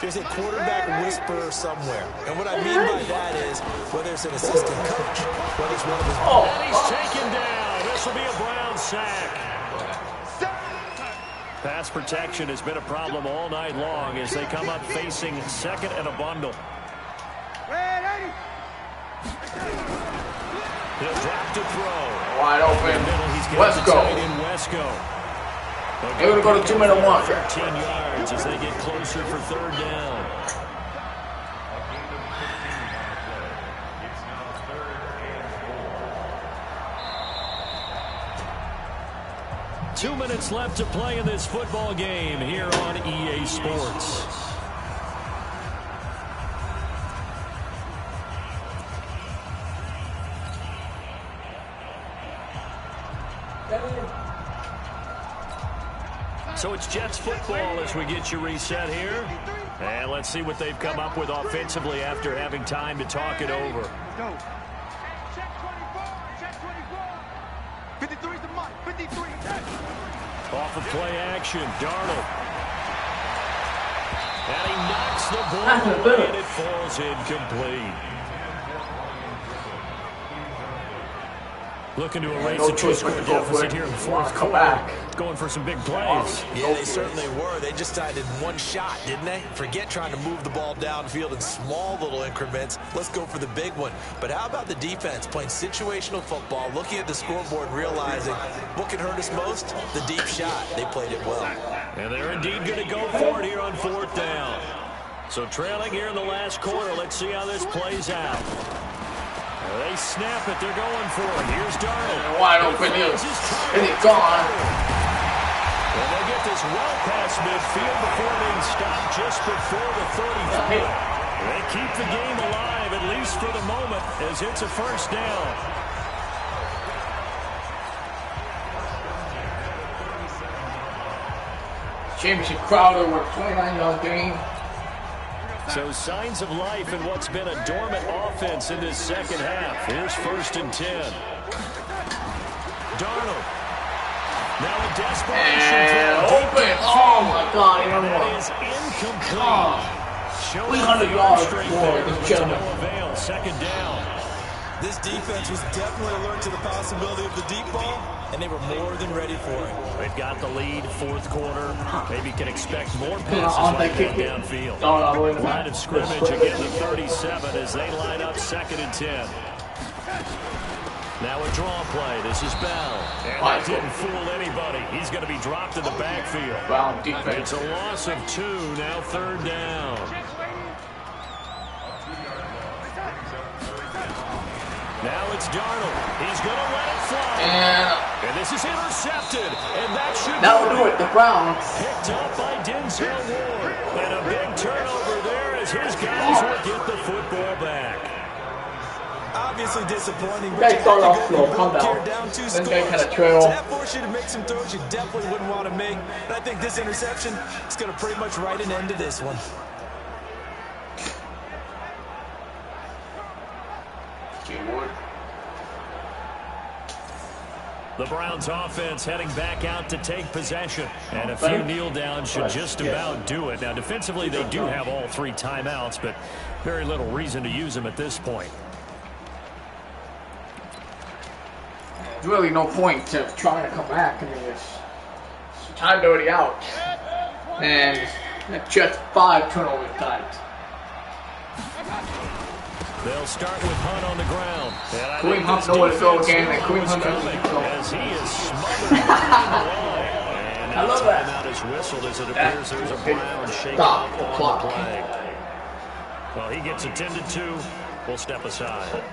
there's a quarterback whisperer somewhere. And what I mean by that is, whether it's an assistant coach, whether it's one of his... And he's taken down. This will be a Brown sack. Pass protection has been a problem all night long as they come up facing second and a bundle. He'll drop to throw. Wide open. Wesco. They're going to go to 2-minute warning. 13 yards as they get closer for third down. Two minutes left to play in this football game here on EA Sports. So it's Jets football as we get you reset here. And let's see what they've come up with offensively after having time to talk it over. Go. Check 24. Check 24. 53's the mark. 53. Off of play action, Darnold. And he knocks the ball away and it falls incomplete. Looking to erase a two-score deficit here in the fourth quarter. Going for some big plays. Yeah, they certainly were. They just decided one shot, didn't they? Forget trying to move the ball downfield in small little increments. Let's go for the big one. But how about the defense playing situational football, looking at the scoreboard, realizing what can hurt us most? The deep shot. They played it well. And they're indeed going to go for it here on fourth down. So trailing here in the last quarter. Let's see how this plays out. They snap it. They're going for it. Here's Darnold. Wide open here. And it's gone. Well, they get this well past midfield before being stopped just before the 34. They keep the game alive, at least for the moment, as it's a first down. Championship Crowder with 29-yard gain. So signs of life in what's been a dormant offense in this second half. Here's 1st and 10. Darnold. Now a desperation throw. Open. Oh my God, you know That what? is incomplete. Showing 300 the yards strength for there, this but to gentleman. no avail. 2nd down. This defense was definitely alert to the possibility of the deep ball, and they were more than ready for it. They've got the lead, 4th quarter. Maybe can expect more On passes that like that kick. downfield. Line of scrimmage again to 37 as they line up 2nd and 10. Now a draw play. This is Bell. And that didn't fool anybody. He's going to be dropped in the backfield. Brown defense. It's a loss of 2. Now 3rd down. Now it's Darnold. He's going to let it fly. And this is intercepted. And that'll do it. The Browns. Picked up by Denzel Ward. And a big turnover there as his guys will get the football back. Obviously disappointing. You guys start off slow. Calm down. Then they kind of trail. So that forced you to make some throws you definitely wouldn't want to make. And I think this interception is going to pretty much write an end to this one. The Browns offense heading back out to take possession. And a few kneel downs should just about do it. Now, defensively, they do have all 3 timeouts, but very little reason to use them at this point. There's really no point to trying to come back. I mean, it's time's already out. And just 5 turnover times. They'll start with Hunt on the ground. Kareem Hunt nowhere to go again, and Kareem Hunt knows where to go. As he is smothered behind the line. And I love that. timeout is whistled as it appears there's a Brown shake Stop off the on clock. the play. Well, he gets attended to. We'll step aside.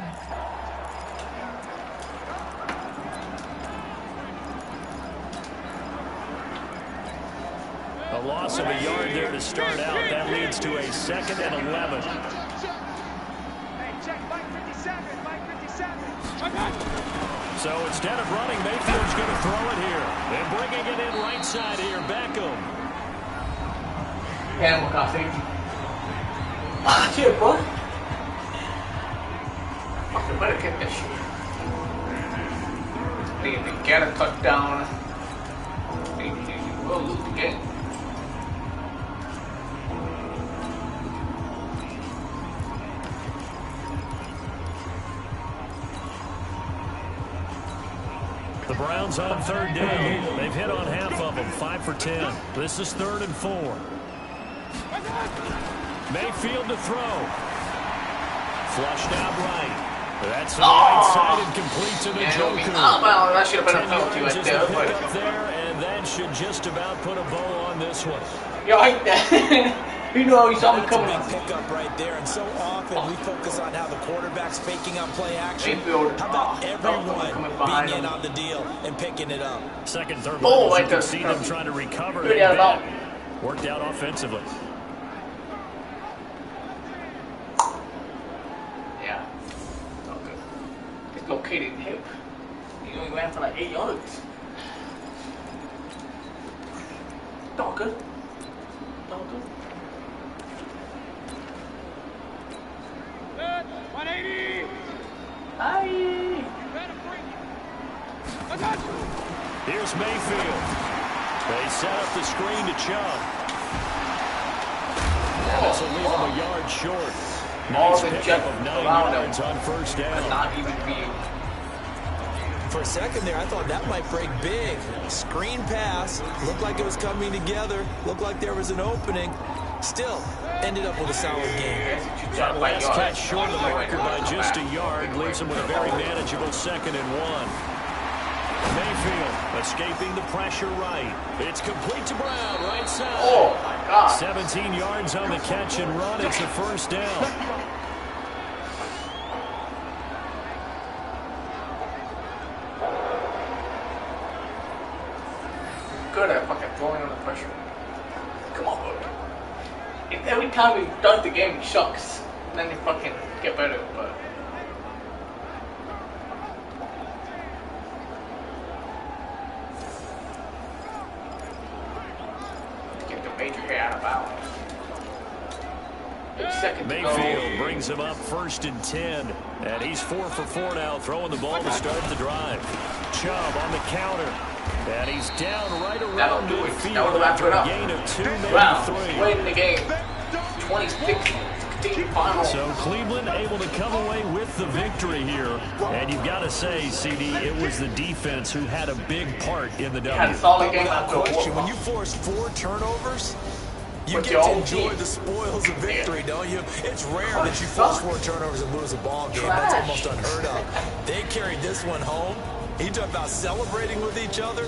A loss of a yard there to start out. That leads to a 2nd and 11. So instead of running, Mayfield's going to throw it here. And bringing it in right side here, Beckham. Animal got safety. Ah, shit, bro. Fucking better get that shit. Need to get a touchdown. We'll lose the game. The Browns on 3rd down. They've hit on half of them, 5 for 10. This is 3rd and 4. Mayfield to throw. Flushed out right. That's the right side and complete to the Joker. Well, that should have been a 10 penalty yards right is there. the But pickup there, and that should just about put a bow on this one. you like that? You know, you saw me That's a coming. big pickup right there, and so often we focus on how the quarterback's faking on play action. Mayfield. How about Coming everyone behind being in him. on the deal and picking it up? 2nd, 3rd Oh, levels, like you can the- see them trying to recover. Good out about. Worked out offensively. Yeah. Okay. It's located hip. He only ran for like 8 yards. All good. All good. 180. Hi. Here's Mayfield. They set up the screen to Chubb. And this will leave him a yard short. All Nice the pickup jets of 9 around yards him. on 1st down. Not even being. For a second there, I thought that might break big. Screen pass. Looked like it was coming together. Looked like there was an opening. Still, ended up with a solid game. That last catch short of the marker by just a yard leaves him with a very manageable 2nd and 1. Mayfield escaping the pressure right. It's complete to Brown, right side. Oh my God. 17 yards on the catch and run. It's a 1st down. Good at fucking throwing under pressure. Come on, bro. Every time he does the game, he sucks. And then he fucking get better, but. Get the major hair out of bounds. Second to go. Mayfield brings him up 1st and 10. And he's 4 for 4 now, throwing the ball to start the drive. Chubb on the counter. And he's down right around midfield after a gain of 2, maybe 3. Late in the game. 26. Final. So Cleveland able to come away with the victory here. And you've got to say, CD, it was the defense who had a big part in the W. Had a solid game after a Question, when you force 4 turnovers, you get to enjoy the spoils of victory, don't you? It's rare that you force 4 turnovers and lose a ball game. That's almost unheard of. They carried this one home. He talked about celebrating with each other.